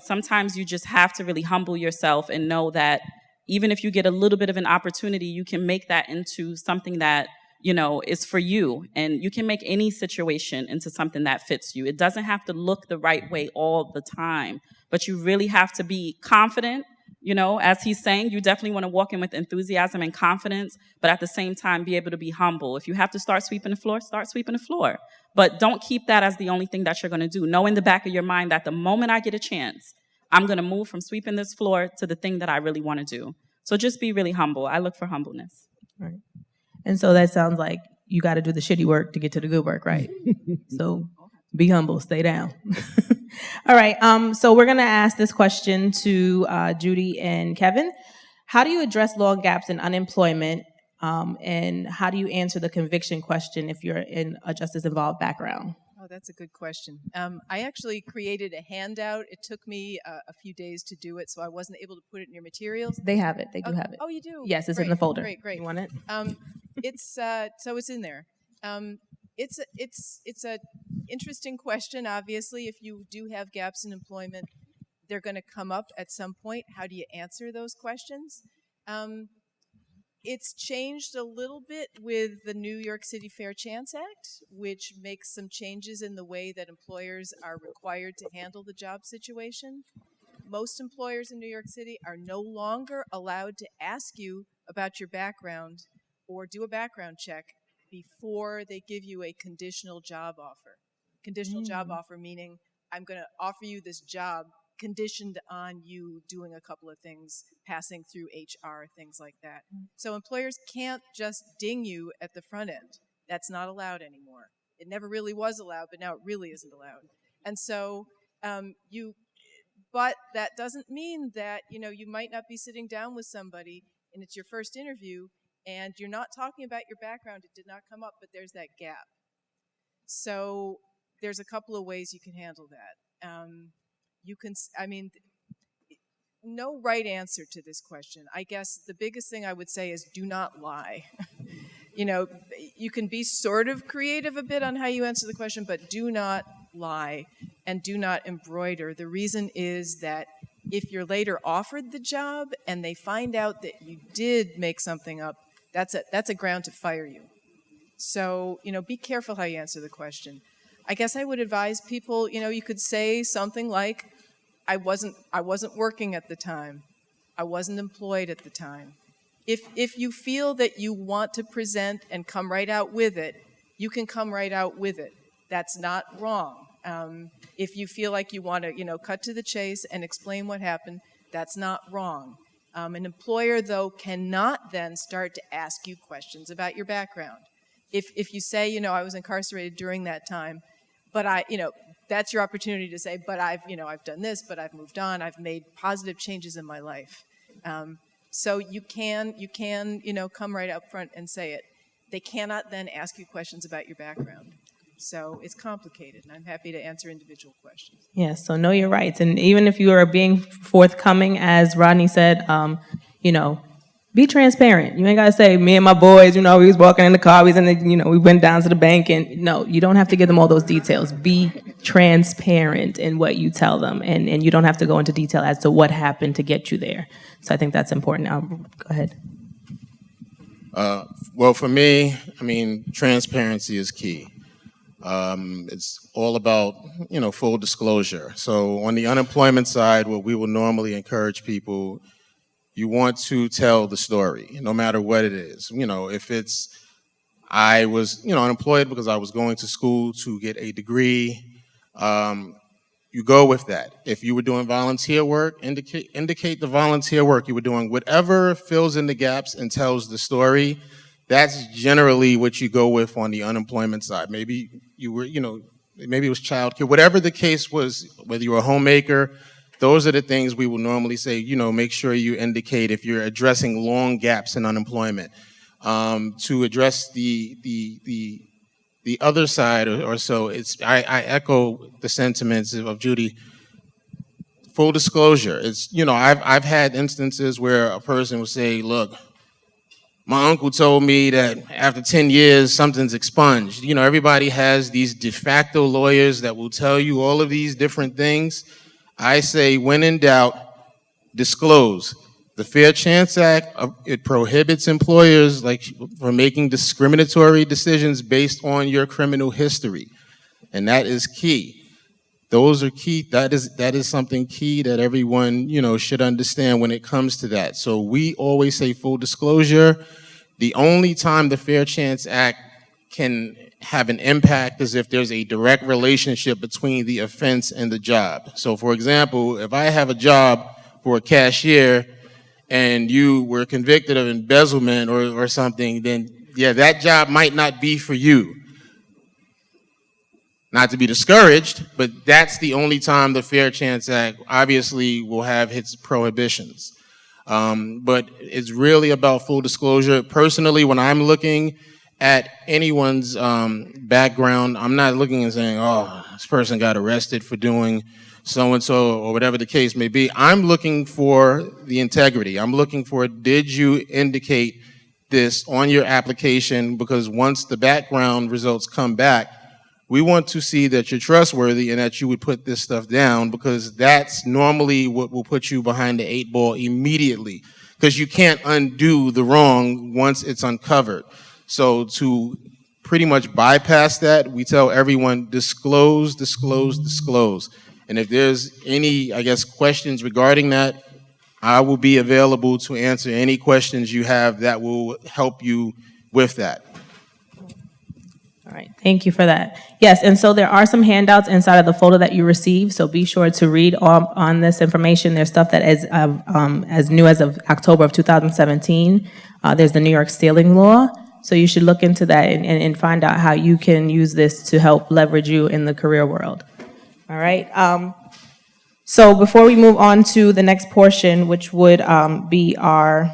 Sometimes you just have to really humble yourself and know that even if you get a little bit of an opportunity, you can make that into something that is for you. And you can make any situation into something that fits you. It doesn't have to look the right way all the time, but you really have to be confident. As he's saying, you definitely want to walk in with enthusiasm and confidence, but at the same time, be able to be humble. If you have to start sweeping the floor, start sweeping the floor. But don't keep that as the only thing that you're going to do. Know in the back of your mind that the moment I get a chance, I'm going to move from sweeping this floor to the thing that I really want to do. So just be really humble. I look for humbleness. Right. And so that sounds like, you got to do the shitty work to get to the good work, right? So be humble, stay down. All right, so we're gonna ask this question to Judy and Kevin. How do you address long gaps in unemployment, and how do you answer the conviction question if you're in a justice-involved background? Oh, that's a good question. I actually created a handout. It took me a few days to do it, so I wasn't able to put it in your materials. They have it. They do have it. Oh, you do? Yes, it's Great, in the folder. Great. You want it? It's so it's in there. It's a interesting question. Obviously, if you do have gaps in employment, they're going to come up at some point. How do you answer those questions? It's changed a little bit with the New York City Fair Chance Act, which makes some changes in the way that employers are required to handle the job situation. Most employers in New York City are no longer allowed to ask you about your background or do a background check before they give you a conditional job offer. Conditional job offer meaning I'm going to offer you this job conditioned on you doing a couple of things, passing through HR, things like that. So employers can't just ding you at the front end. That's not allowed anymore. It never really was allowed, but now it really isn't allowed. And so but that doesn't mean that, you might not be sitting down with somebody and it's your first interview and you're not talking about your background. It did not come up, but there's that gap. So there's a couple of ways you can handle that. No right answer to this question. I guess the biggest thing I would say is do not lie. You can be sort of creative a bit on how you answer the question, but do not lie and do not embroider. The reason is that if you're later offered the job and they find out that you did make something up, that's a ground to fire you. So, be careful how you answer the question. I guess I would advise people, you could say something like, I wasn't working at the time. I wasn't employed at the time. If you feel that you want to present and come right out with it, you can come right out with it. That's not wrong. If you feel like you want to, cut to the chase and explain what happened, that's not wrong. An employer, though, cannot then start to ask you questions about your background. If you say, I was incarcerated during that time, but that's your opportunity to say, but I've done this, but I've moved on, I've made positive changes in my life. So you can, come right up front and say it. They cannot then ask you questions about your background. So it's complicated, and I'm happy to answer individual questions. Yes, so know your rights. And even if you are being forthcoming, as Rodney said, be transparent. You ain't got to say, me and my boys, we was walking in the car, we went down to the bank. And no, you don't have to give them all those details. Be transparent in what you tell them. And you don't have to go into detail as to what happened to get you there. So I think that's important. Go ahead. Well, for me, transparency is key. It's all about, full disclosure. So on the unemployment side, what we will normally encourage people, you want to tell the story, no matter what it is. If it's, I was, unemployed because I was going to school to get a degree, you go with that. If you were doing volunteer work, indicate the volunteer work you were doing. Whatever fills in the gaps and tells the story, that's generally what you go with on the unemployment side. Maybe you were, maybe it was childcare, whatever the case was, whether you were a homemaker, those are the things we will normally say, make sure you indicate if you're addressing long gaps in unemployment. To address the other side or so, I echo the sentiments of Judy. Full disclosure, it's, I've had instances where a person will say, look, my uncle told me that after 10 years, something's expunged. Everybody has these de facto lawyers that will tell you all of these different things. I say, when in doubt, disclose. The Fair Chance Act, it prohibits employers from making discriminatory decisions based on your criminal history. And that is key. Those are key. That is something key that everyone, should understand when it comes to that. So we always say full disclosure. The only time the Fair Chance Act can have an impact is if there's a direct relationship between the offense and the job. So for example, if I have a job for a cashier and you were convicted of embezzlement or something, then yeah, that job might not be for you. Not to be discouraged, but that's the only time the Fair Chance Act obviously will have its prohibitions. But it's really about full disclosure. Personally, when I'm looking at anyone's background, I'm not looking and saying, oh, this person got arrested for doing so-and-so or whatever the case may be. I'm looking for the integrity. I'm looking for, did you indicate this on your application? Because once the background results come back, we want to see that you're trustworthy and that you would put this stuff down, because that's normally what will put you behind the 8 ball immediately, because you can't undo the wrong once it's uncovered. So to pretty much bypass that, we tell everyone, disclose, disclose, disclose. And if there's any, I guess, questions regarding that, I will be available to answer any questions you have that will help you with that. All right, thank you for that. Yes, and so there are some handouts inside of the folder that you received, so be sure to read on this information. There's stuff that is as new as of October of 2017. There's the New York stealing law, so you should look into that and find out how you can use this to help leverage you in the career world. All right, so before we move on to the next portion, which would be our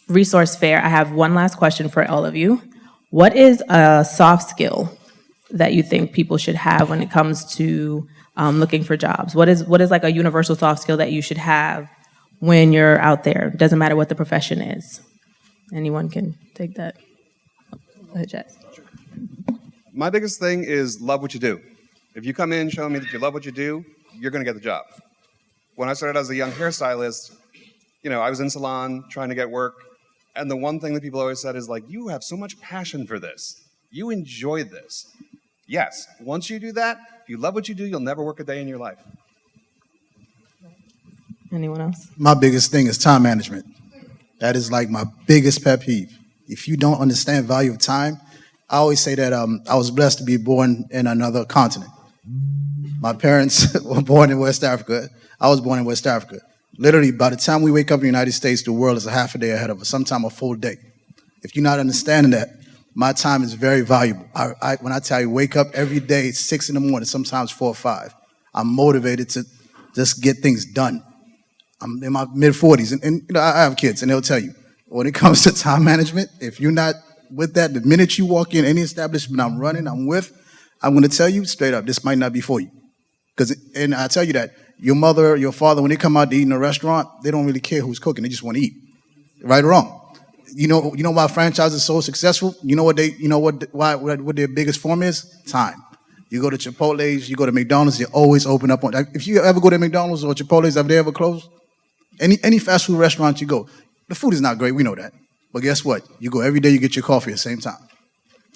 resource fair, I have one last question for all of you. What is a soft skill that you think people should have when it comes to looking for jobs? What is like a universal soft skill that you should have when you're out there? It doesn't matter what the profession is. Anyone can take that. Go ahead, Jess. My biggest thing is love what you do. If you come in showing me that you love what you do, you're going to get the job. When I started as a young hairstylist, I was in salon trying to get work. And the one thing that people always said is like, you have so much passion for this. You enjoy this. Yes, once you do that, if you love what you do, you'll never work a day in your life. Anyone else? My biggest thing is time management. That is like my biggest pet peeve. If you don't understand value of time, I always say that I was blessed to be born in another continent. My parents were born in West Africa. I was born in West Africa. Literally, by the time we wake up in the United States, the world is a half a day ahead of us, sometimes a full day. If you're not understanding that, my time is very valuable. When I tell you, wake up every day, 6 in the morning, sometimes 4 or 5. I'm motivated to just get things done. I'm in my mid-40s, and I have kids, and they'll tell you, when it comes to time management, if you're not with that, the minute you walk in any establishment I'm running, I'm going to tell you straight up, this might not be for you. And I tell you that, your mother, your father, when they come out to eat in a restaurant, they don't really care who's cooking. They just want to eat. Right or wrong? You know why franchises are so successful? You know what their biggest form is? Time. You go to Chipotle's, you go to McDonald's, they're always open up on. If you ever go to McDonald's or Chipotle's, have they ever closed? Any fast food restaurant you go, the food is not great, we know that. But guess what? You go every day, you get your coffee at the same time.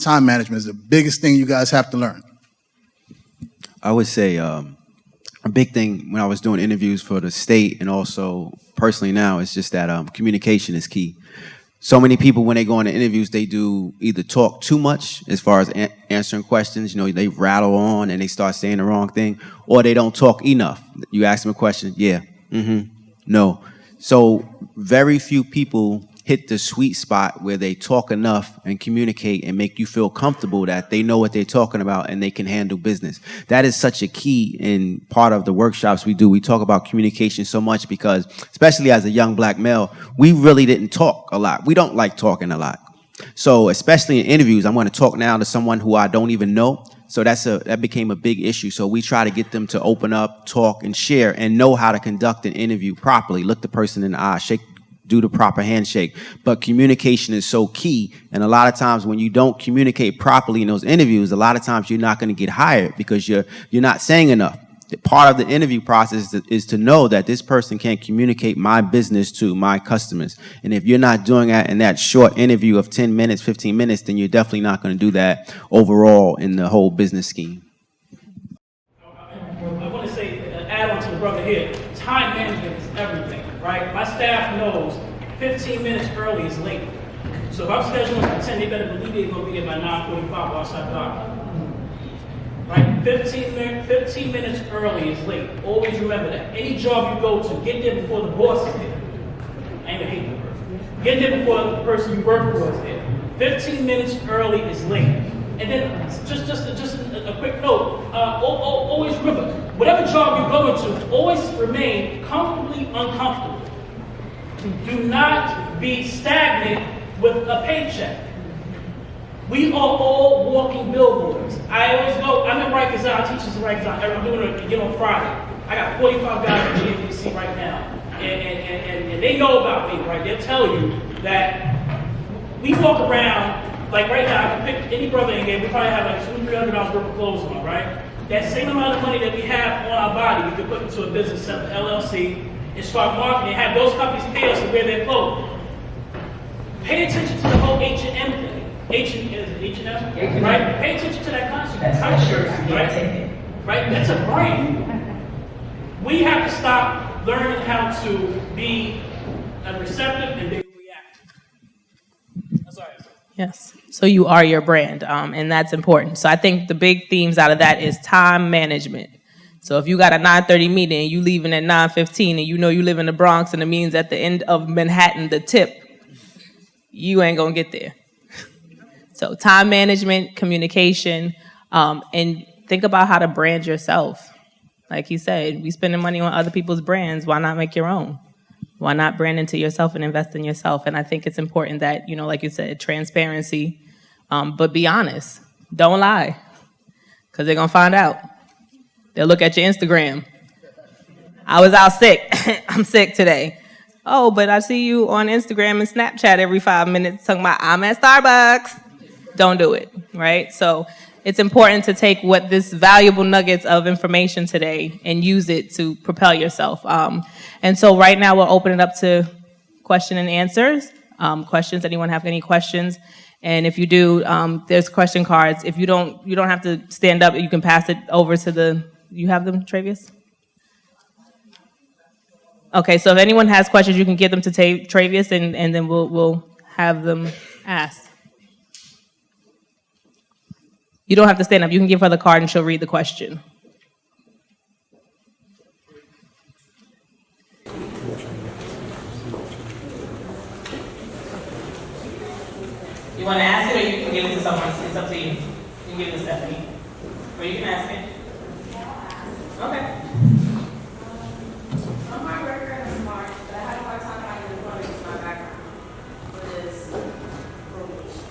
Time management is the biggest thing you guys have to learn. I would say a big thing when I was doing interviews for the state and also personally now is just that communication is key. So many people, when they go into interviews, they do either talk too much as far as answering questions. They rattle on and they start saying the wrong thing, or they don't talk enough. You ask them a question, yeah, no. So very few people hit the sweet spot where they talk enough and communicate and make you feel comfortable that they know what they're talking about and they can handle business. That is such a key in part of the workshops we do. We talk about communication so much because, especially as a young black male, we really didn't talk a lot. We don't like talking a lot. So especially in interviews, I'm going to talk now to someone who I don't even know. So that became a big issue. So we try to get them to open up, talk, and share, and know how to conduct an interview properly. Look the person in the eye, do the proper handshake. But communication is so key. And a lot of times when you don't communicate properly in those interviews, a lot of times you're not going to get hired because you're not saying enough. Part of the interview process is to know that this person can communicate my business to my customers. And if you're not doing that in that short interview of 10 minutes, 15 minutes, then you're definitely not going to do that overall in the whole business scheme. I want to say, add on to the brother here, time management is everything, right? My staff knows 15 minutes early is late. So if I'm scheduling at 10, they better believe they're going to be there by 9:45 outside the dock. Right? 15 minutes early is late. Always remember that. Any job you go to, get there before the boss is there. I ain't gonna hate that person. Get there before the person you work for is there. 15 minutes early is late. And then just a quick note, always remember, whatever job you go into, always remain comfortably uncomfortable. Do not be stagnant with a paycheck. We are all walking billboards. I always go, I'm in Rikers Island, I teach this in Rikers Island. I'm doing it again on Friday. I got 45 guys in GFBC right now. And they know about me, right? They'll tell you that we walk around, like right now, I can pick any brother in here, we probably have like $200-300 worth of clothes on, right? That same amount of money that we have on our body, we can put into a business center, LLC, and start marketing, and have those companies pay us to wear their clothing. Pay attention to the whole H&M thing. H&M, right? Pay attention to that concept. Right? Right? That's a brand. We have to stop learning how to be receptive and be reactive. That's all I say. Yes. So you are your brand, and that's important. So I think the big themes out of that is time management. So if you got a 9:30 meeting and you leaving at 9:15 and you know you live in the Bronx and it means at the end of Manhattan, the tip, you ain't gonna get there. So time management, communication, and think about how to brand yourself. Like he said, we spending money on other people's brands. Why not make your own? Why not brand into yourself and invest in yourself? And I think it's important that, you know, like you said, transparency, but be honest. Don't lie, because they're going to find out. They'll look at your Instagram. I was out sick. I'm sick today. Oh, but I see you on Instagram and Snapchat every 5 minutes talking about, I'm at Starbucks. Don't do it, right? So it's important to take what this valuable nuggets of information today and use it to propel yourself. And so right now we'll open it up to question and answers. Questions, anyone have any questions? And if you do, there's question cards. If you don't have to stand up. You can pass it over to you have them, Travius? Okay, so if anyone has questions, you can give them to Travius, and then we'll have them asked. You don't have to stand up. You can give her the card and she'll read the question. You want to ask it or you can give it to someone? It's up to you. You can give it to Stephanie. Or you can ask it. Okay. I'm my record and smart, but I had a hard time finding employment in my background, which is probation.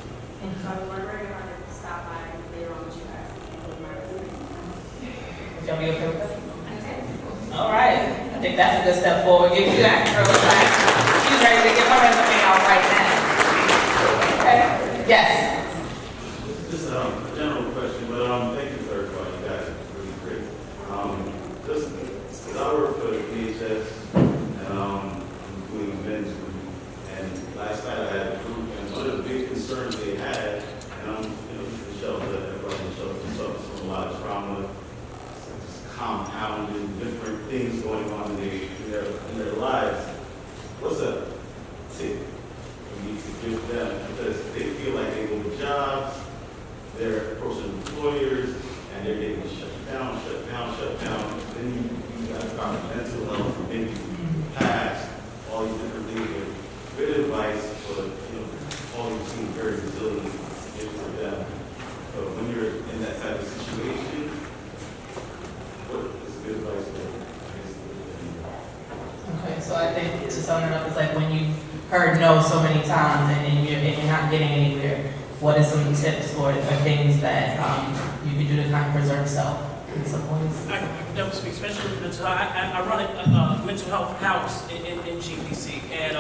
So I was wondering if I could stop by later on what you guys with my resume. Would y'all be okay with that? Okay. All right. I think that's a good step forward. Give you that girl a clap. She's ready to get her resume out right now. Okay. Yes. Just a general question, but thank you for everybody. You guys are really great. Just because I work for the PHS and I'm doing events, and last night I had a group, and one of the big concerns they had, and I'm the shelter, everybody in the shelter suffers from a lot of trauma, just compounding different things going on in their lives. What's a tip we need to give them, because they feel like they go to jobs, they're approaching employers, and they're getting shut down. Then you got to talk about mental health, maybe past, all these different things. But good advice for all you seem very resilient, give to them. But when you're in that type of situation, what is good advice for them? Okay, so I think to sum it up, it's like when you heard no so many times and you're not getting anywhere, what are some tips or things that you can do to kind of preserve self in some ways? I can definitely speak, especially with mental health. I run a mental health house in GPC, and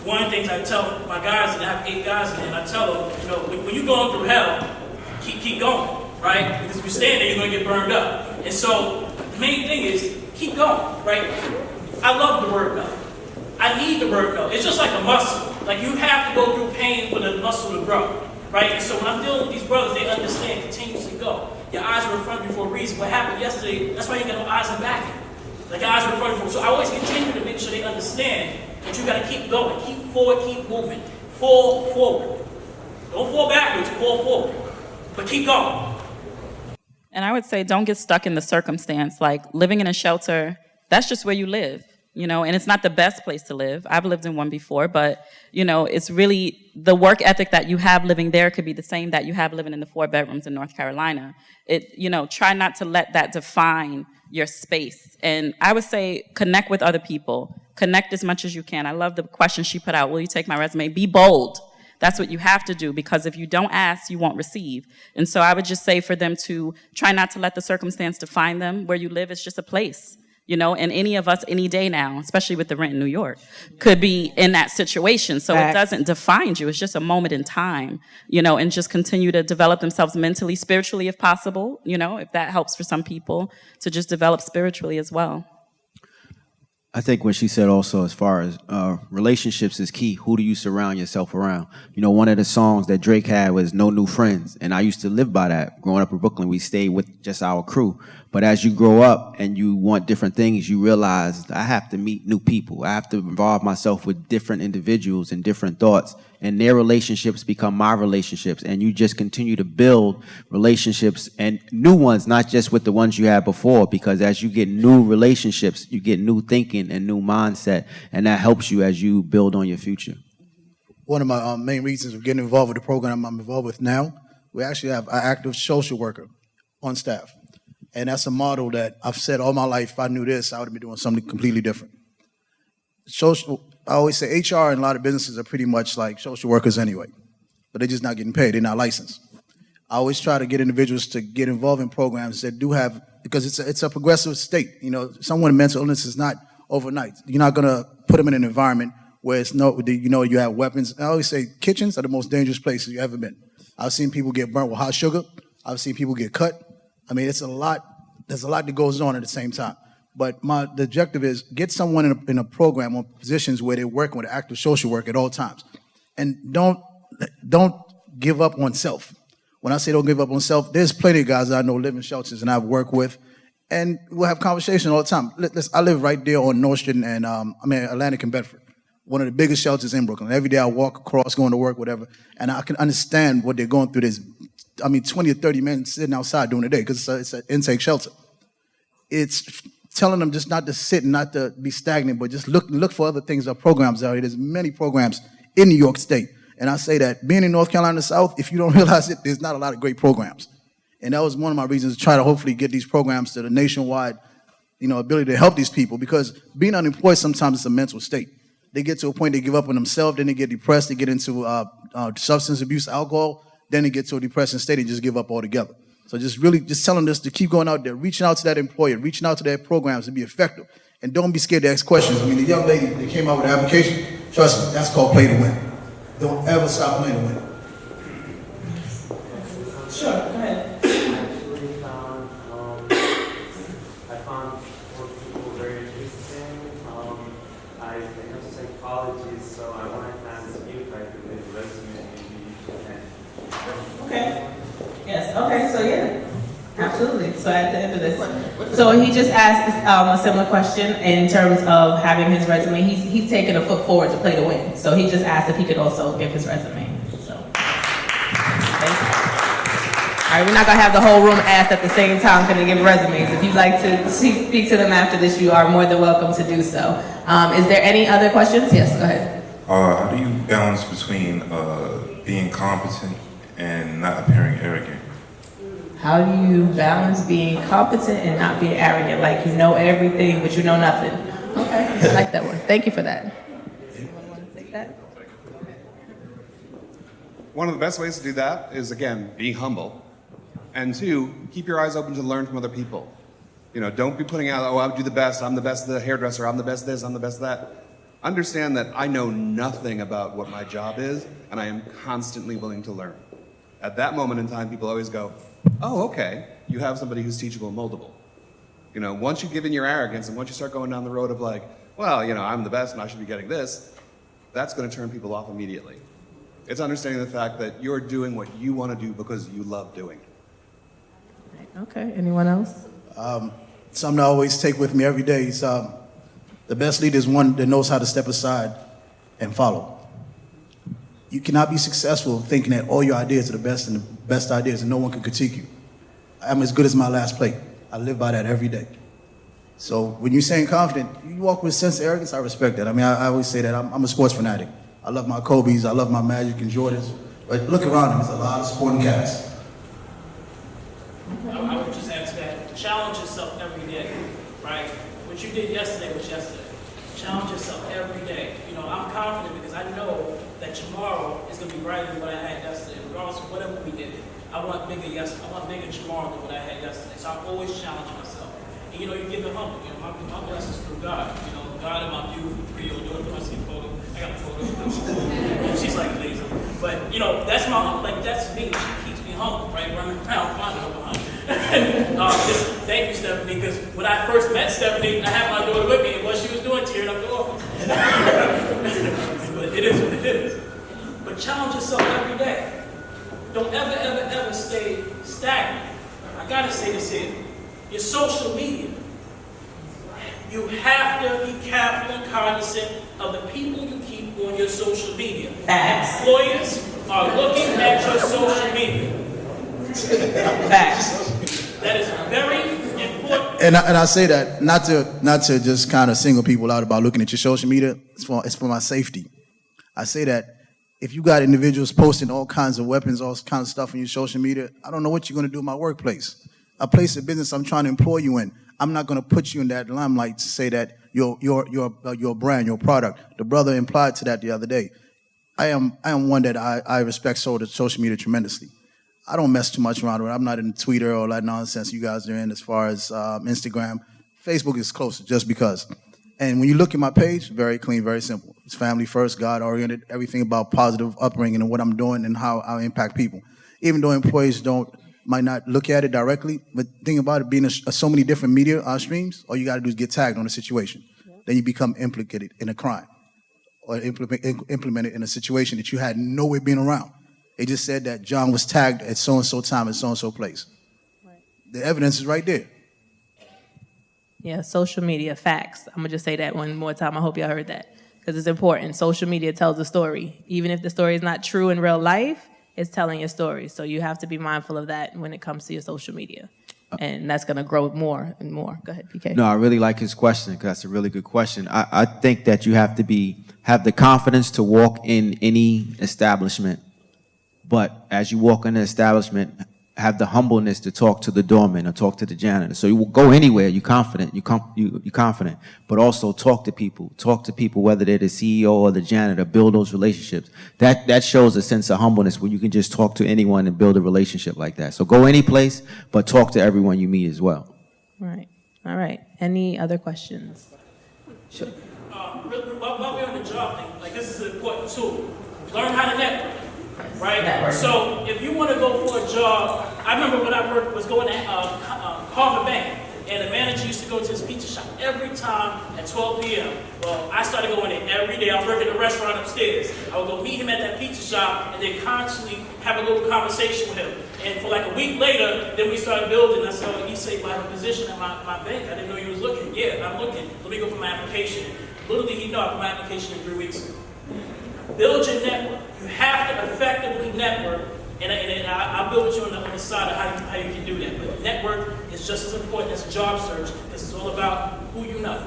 one of the things I tell my guys, and I have 8 guys in there, and I tell them, when you're going through hell, keep going, right? Because if you stand there, you're going to get burned up. And so the main thing is keep going, right? I love the word no. I need the word no. It's just like a muscle. Like you have to go through pain for the muscle to grow. Right? And so when I'm dealing with these brothers, they understand continuously go. Your eyes were in front of you for a reason. What happened yesterday, that's why you got no eyes in back. Like your eyes were in front of you. So I always continue to make sure they understand that you got to keep going, keep forward, keep moving. Fall forward. Don't fall backwards, fall forward. But keep going. And I would say don't get stuck in the circumstance. Like living in a shelter, that's just where you live. and it's not the best place to live. I've lived in one before, but, it's really the work ethic that you have living there could be the same that you have living in the 4 bedrooms in North Carolina. Try not to let that define your space. And I would say connect with other people. Connect as much as you can. I love the question she put out, will you take my resume? Be bold. That's what you have to do, because if you don't ask, you won't receive. And so I would just say for them to try not to let the circumstance define them. Where you live is just a place, and any of us any day now, especially with the rent in New York, could be in that situation. So It doesn't define you. It's just a moment in time, and just continue to develop themselves mentally, spiritually, if possible, if that helps for some people, to just develop spiritually as well. I think what she said also, as far as relationships is key. Who do you surround yourself around? One of the songs that Drake had was No New Friends, and I used to live by that. Growing up in Brooklyn, we stayed with just our crew. But as you grow up and you want different things, you realize I have to meet new people. I have to involve myself with different individuals and different thoughts, and their relationships become my relationships. And you just continue to build relationships and new ones, not just with the ones you had before, because as you get new relationships, you get new thinking and new mindset, and that helps you as you build on your future. One of my main reasons of getting involved with the program I'm involved with now, we actually have an active social worker on staff. And that's a model that I've said all my life, if I knew this, I would have been doing something completely different. I always say HR and a lot of businesses are pretty much like social workers anyway, but they're just not getting paid. They're not licensed. I always try to get individuals to get involved in programs that do have, because it's a progressive state. Someone with mental illness is not overnight. You're not going to put them in an environment where it's you have weapons. I always say kitchens are the most dangerous places you've ever been. I've seen people get burnt with hot sugar. I've seen people get cut. I mean, it's a lot. There's a lot that goes on at the same time. But the objective is get someone in a program or positions where they're working with active social work at all times. And don't give up on self. When I say don't give up on self, there's plenty of guys that I know live in shelters and I've worked with, and we'll have conversations all the time. I live right there on North Street and Atlantic and Bedford, one of the biggest shelters in Brooklyn. Every day I walk across, going to work, whatever, and I can understand what they're going through. There's 20 or 30 men sitting outside during the day because it's an intake shelter. It's telling them just not to sit and not to be stagnant, but just look for other things or programs out here. There's many programs in New York State. And I say that being in North Carolina South, if you don't realize it, there's not a lot of great programs. And that was one of my reasons to try to hopefully get these programs to the nationwide, ability to help these people, because being unemployed sometimes is a mental state. They get to a point they give up on themselves, then they get depressed, they get into substance abuse, alcohol, then they get to a depressing state and just give up altogether. So just telling us to keep going out there, reaching out to that employer, reaching out to their programs to be effective. And don't be scared to ask questions. I mean, the young lady that came out with the application, trust me, that's called play to win. Don't ever stop playing to win. Sure, go ahead. I found what people very interesting. I have psychology, so I wanted to ask you if I could make a resume maybe. Okay. Yes, okay, so yeah, absolutely. So at the end of this, so he just asked a similar question in terms of having his resume. He's taken a foot forward to play to win. So he just asked if he could also give his resume. So, thank you. All right, we're not gonna have the whole room ask at the same time, can they give resumes? If you'd like to speak to them after this, you are more than welcome to do so. Is there any other questions? Yes, go ahead. How do you balance between being competent and not appearing arrogant? How do you balance being competent and not being arrogant? Like you know everything, but you know nothing. Okay, I like that one. Thank you for that. Anyone want to take that? One of the best ways to do that is, again, be humble. And 2, keep your eyes open to learn from other people. Don't be putting out, I'll do the best, I'm the best the hairdresser, I'm the best this, I'm the best that. Understand that I know nothing about what my job is, and I am constantly willing to learn. At that moment in time, people always go, oh, okay, you have somebody who's teachable and moldable. Once you give in your arrogance and once you start going down the road of like, well, I'm the best and I should be getting this, that's going to turn people off immediately. It's understanding the fact that you're doing what you want to do because you love doing it. Okay, anyone else? Something I always take with me every day is the best leader is one that knows how to step aside and follow. You cannot be successful thinking that all your ideas are the best and the best ideas and no one can critique you. I'm as good as my last plate. I live by that every day. So when you're saying confident, you walk with a sense of arrogance, I respect that. I mean, I always say that I'm a sports fanatic. I love my Kobe's, I love my Magic and Jordans, but look around him, there's a lot of sporting cats. I would just add to that, challenge yourself every day, right? What you did yesterday was yesterday. Challenge yourself every day. You know, I'm confident because I know that tomorrow is going to be brighter than what I had yesterday, regardless of whatever we did. I want bigger tomorrow than what I had yesterday. So I always challenge myself. And you know, you get the humble. You know, my blessings through God. You know, God and my beautiful trio doing my photo. I got a photo. She's like lazy. But you know, that's me. She keeps me humble, right? Running around, finding her behind. Thank you, Stephanie, because when I first met Stephanie, I had my daughter with me, and what she was doing, tearing up the office. But it is what it is. But challenge yourself every day. Don't ever stay stagnant. I gotta say this here. Your social media. You have to be careful and cognizant of the people you keep on your social media. Facts. Employers are looking at your social media. Facts. That is very important. And I say that not to just kind of single people out about looking at your social media. It's for my safety. I say that if you got individuals posting all kinds of weapons, all kinds of stuff on your social media, I don't know what you're going to do in my workplace. A place of business I'm trying to employ you in. I'm not going to put you in that limelight to say that your brand, your product. The brother implied to that the other day. I am one that I respect social media tremendously. I don't mess too much around with it. I'm not in Twitter or all that nonsense you guys are in as far as Instagram. Facebook is closer just because. And when you look at my page, very clean, very simple. It's family first, God-oriented, everything about positive upbringing and what I'm doing and how I impact people. Even though employees might not look at it directly, but think about it being so many different media streams, all you got to do is get tagged on a situation. Yep. Then you become implicated in a crime or implemented in a situation that you had no way being around. They just said that John was tagged at so-and-so time at so-and-so place. Right. The evidence is right there. Yeah, social media, facts. I'm going to just say that one more time. I hope y'all heard that because it's important. Social media tells a story. Even if the story is not true in real life, it's telling a story. So you have to be mindful of that when it comes to your social media. And that's going to grow more and more. Go ahead, PK. No, I really like his question because that's a really good question. I think that you have to have the confidence to walk in any establishment. But as you walk in the establishment, have the humbleness to talk to the doorman or talk to the janitor. So you will go anywhere. You're confident. You're confident. But also talk to people. Talk to people, whether they're the CEO or the janitor. Build those relationships. That shows a sense of humbleness when you can just talk to anyone and build a relationship like that. So go any place, but talk to everyone you meet as well. Right. All right. Any other questions? Sure. While we're on the job thing, like this is an important tool. Learn how to network. Right? Network. So if you want to go for a job, I remember when I was going to Harvard Bank, and the manager used to go to his pizza shop every time at 12 p.m. Well, I started going in every day. I was working at a restaurant upstairs. I would go meet him at that pizza shop and then constantly have a little conversation with him. And for like a week later, then we started building. I said, he saved my position at my bank. I didn't know you was looking. Yeah, I'm looking. Let me go for my application. Little did he know I put my application in 3 weeks. Build your network. You have to effectively network, and I'll build with you on the side of how you can do that. But network is just as important as a job search. This is all about who you know.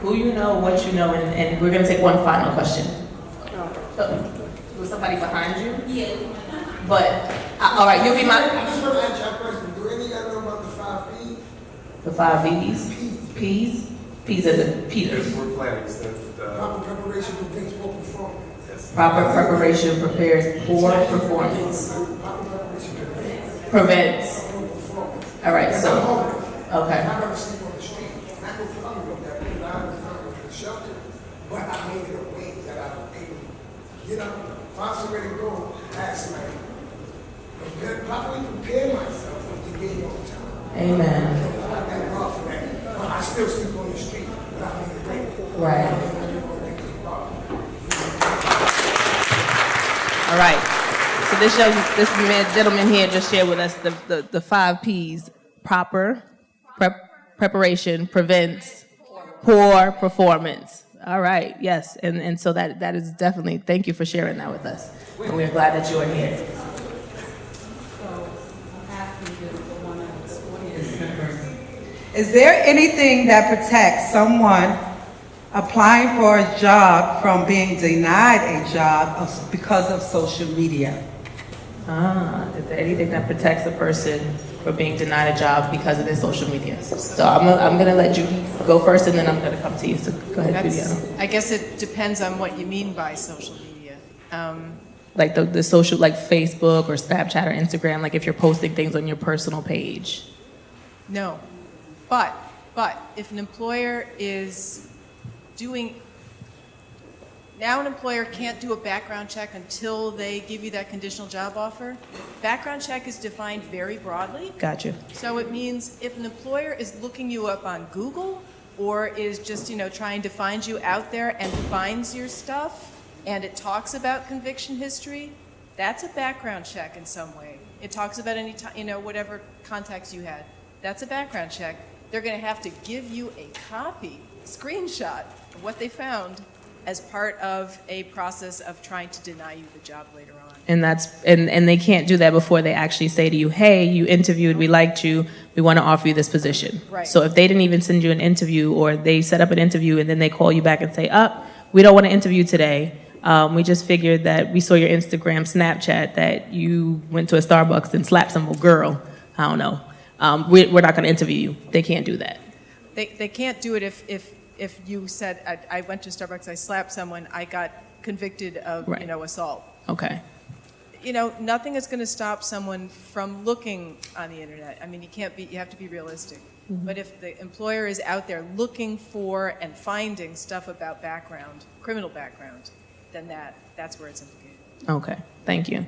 Who you know, what you know, and we're going to take one final question. Was somebody behind you? Yeah. But, all right, you'll be my... I just want to ask you a question. Do any of y'all know about the 5 P's? The 5 P's? P's? P's as in Peter. We're planning proper preparation prevents poor performance. Proper preparation prepares poor performance. Prevents. All right, so, okay. I'm not going to sleep on the street. I'm not going to problem with that because I was not going to shelter, but I made it a way that I was able to get up, find somewhere to go last night, properly prepare myself to get on time. Amen. So I thank God for that. But I still sleep on the street, but I made it a way. Right. All right. So this gentleman here just shared with us the 5 P's. Proper preparation prevents poor performance. All right. Yes. And so that is definitely, thank you for sharing that with us. And we're glad that you are here. So I'm asking this for one of the audience members. Is there anything that protects someone applying for a job from being denied a job because of social media? Is there anything that protects a person from being denied a job because of their social media? So I'm gonna let Judy go first, and then I'm gonna come to you. So go ahead, Judy. I guess it depends on what you mean by social media. Like the social, like Facebook or Snapchat or Instagram, like if you're posting things on your personal page. No, but if an employer is doing, now an employer can't do a background check until they give you that conditional job offer. Background check is defined very broadly. Gotcha. So it means if an employer is looking you up on Google or is just, trying to find you out there and finds your stuff and it talks about conviction history, that's a background check in some way. It talks about any time, whatever contacts you had. That's a background check. They're going to have to give you a copy, screenshot of what they found as part of a process of trying to deny you the job later on. And and they can't do that before they actually say to you, hey, you interviewed, we liked you, we want to offer you this position. Right. So if they didn't even send you an interview, or they set up an interview and then they call you back and say, we don't want to interview today. We just figured that we saw your Instagram, Snapchat, that you went to a Starbucks and slapped some girl. I don't know. We're not going to interview you. They can't do that. They can't do it if you said, I went to Starbucks, I slapped someone, I got convicted of, Right. Assault. Okay. Nothing is going to stop someone from looking on the internet. I mean, you have to be realistic. Mhm. But if the employer is out there looking for and finding stuff about background, criminal background, then that's where it's implicated. Okay. Thank you.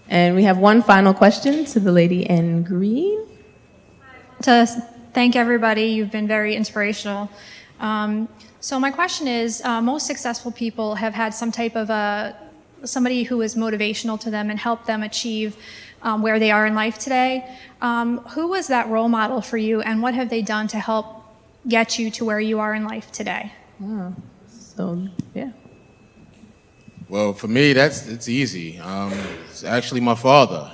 And we have one final question to the lady in green. To thank everybody. You've been very inspirational. So my question is, most successful people have had some type of somebody who is motivational to them and helped them achieve where they are in life today. Who was that role model for you, and what have they done to help get you to where you are in life today? So, yeah. Well, for me, it's easy. It's actually my father.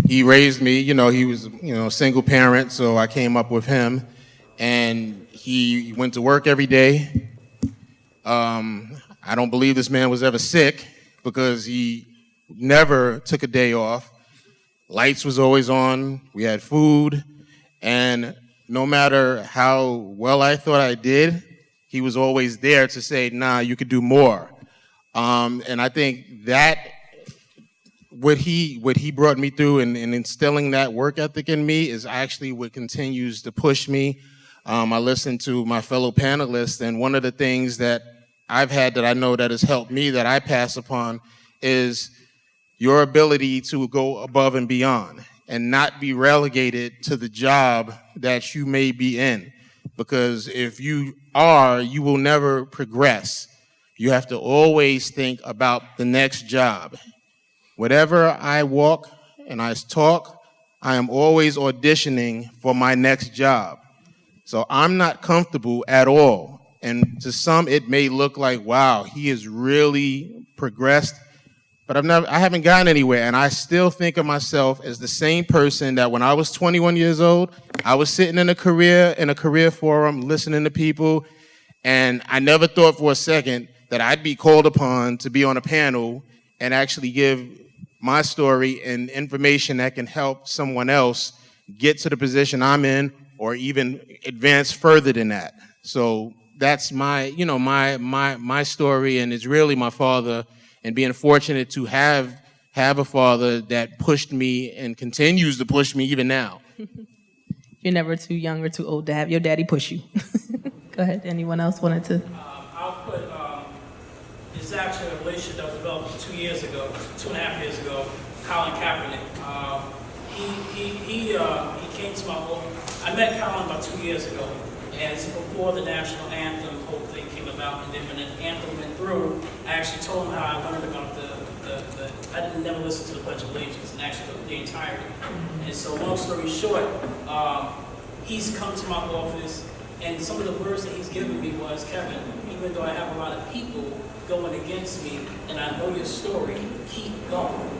He raised me. He was a single parent, so I came up with him, and he went to work every day. I don't believe this man was ever sick because he never took a day off. Lights was always on. We had food, and no matter how well I thought I did, he was always there to say, nah, you could do more. And I think that what he brought me through and instilling that work ethic in me is actually what continues to push me. I listen to my fellow panelists, and one of the things that I've had that I know that has helped me that I pass upon is your ability to go above and beyond and not be relegated to the job that you may be in. Because if you are, you will never progress. You have to always think about the next job. Whatever I walk and I talk, I am always auditioning for my next job. So I'm not comfortable at all. And to some, it may look like, wow, he has really progressed. But I haven't gotten anywhere. And I still think of myself as the same person that when I was 21 years old, I was sitting in a career forum, listening to people. And I never thought for a second that I'd be called upon to be on a panel and actually give my story and information that can help someone else get to the position I'm in or even advance further than that. So that's my story, and it's really my father, and being fortunate to have a father that pushed me and continues to push me even now. You're never too young or too old to have your daddy push you. Go ahead. Anyone else wanted to? I'll put, it's actually a relationship that was developed 2.5 years ago, Colin Kaepernick. He came to my home. I met Colin about 2 years ago, and it's before the national anthem whole thing came about, and then when the anthem went through, I actually told him how I learned about I didn't never listen to the Pledge of Allegiance, and actually the entirety. And so long story short, he's come to my office, and some of the words that he's given me was, Kevin, even though I have a lot of people going against me, and I know your story, keep going.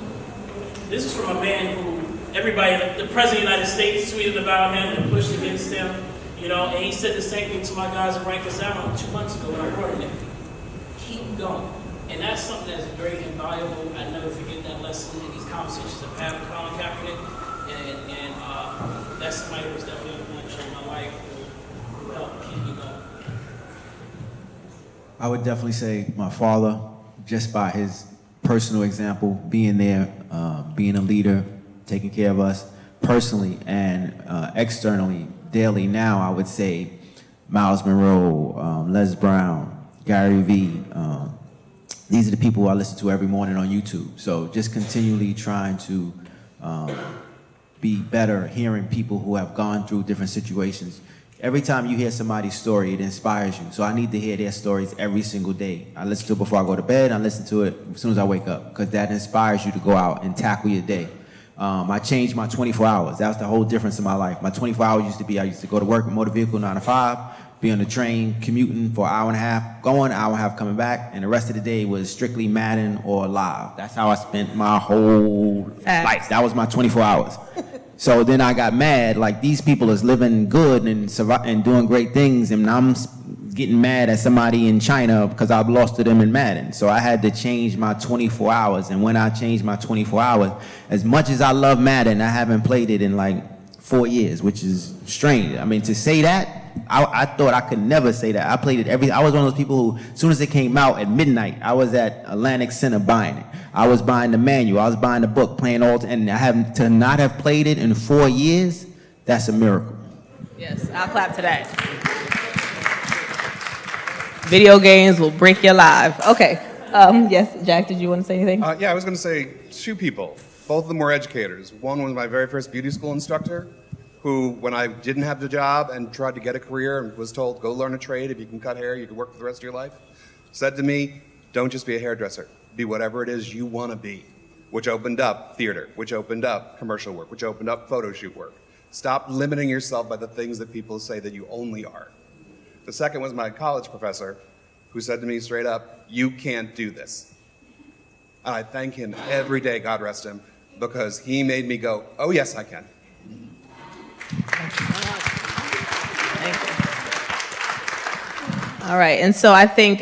This is from a man who everybody, the President of the United States tweeted about him and pushed against him, you know, and he said the same thing to my guys at Rikers Island 2 months ago when I brought him. Keep going. And that's something that's very invaluable. I never forget that lesson in these conversations I've had with Colin Kaepernick. And that's somebody who was definitely influential in my life who helped keep me going. I would definitely say my father, just by his personal example, being there, being a leader, taking care of us personally and externally, daily. Now I would say Miles Monroe, Les Brown, Gary Vee. These are the people I listen to every morning on YouTube. So just continually trying to be better, hearing people who have gone through different situations. Every time you hear somebody's story, it inspires you. So I need to hear their stories every single day. I listen to it before I go to bed. I listen to it as soon as I wake up, because that inspires you to go out and tackle your day. I changed my 24 hours. That was the whole difference in my life. My 24 hours used to be, I used to go to work in motor vehicle 9 to 5, be on the train commuting for an hour and a half, going, an hour and a half coming back, and the rest of the day was strictly Madden or live. That's how I spent my whole life. That was my 24 hours. So then I got mad, like these people is living good and doing great things, and I'm getting mad at somebody in China because I've lost to them in Madden. So I had to change my 24 hours, and when I changed my 24 hours, as much as I love Madden, I haven't played it in like 4 years, which is strange. I mean, to say that, I thought I could never say that. I played it I was one of those people who, as soon as it came out at midnight, I was at Atlantic Center buying it. I was buying the manual, I was buying the book, playing all, and I have to not have played it in 4 years, that's a miracle. Yes, I'll clap to that. Video games will break your life. Okay, yes, Jack, did you want to say anything? Yeah, I was going to say 2 people. Both of them were educators. One was my very first beauty school instructor, who, when I didn't have the job and tried to get a career and was told, go learn a trade, if you can cut hair, you can work for the rest of your life, said to me, don't just be a hairdresser, be whatever it is you want to be, which opened up theater, which opened up commercial work, which opened up photo shoot work. Stop limiting yourself by the things that people say that you only are. The second was my college professor, who said to me straight up, you can't do this. And I thank him every day, God rest him, because he made me go, oh yes, I can. All right, and so I think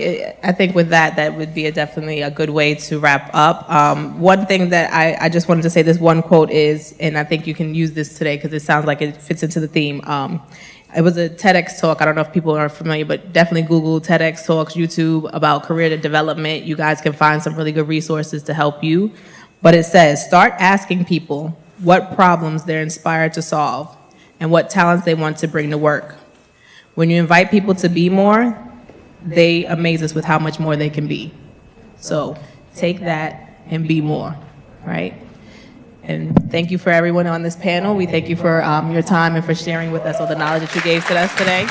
with that would be definitely a good way to wrap up. One thing that I just wanted to say, this one quote is, and I think you can use this today because it sounds like it fits into the theme. It was a TEDx talk. I don't know if people are familiar, but definitely Google TEDx talks, YouTube, about career development. You guys can find some really good resources to help you. But it says, start asking people what problems they're inspired to solve and what talents they want to bring to work. When you invite people to be more, they amaze us with how much more they can be. So take that and be more, right? And thank you for everyone on this panel. We thank you for your time and for sharing with us all the knowledge that you gave to us today.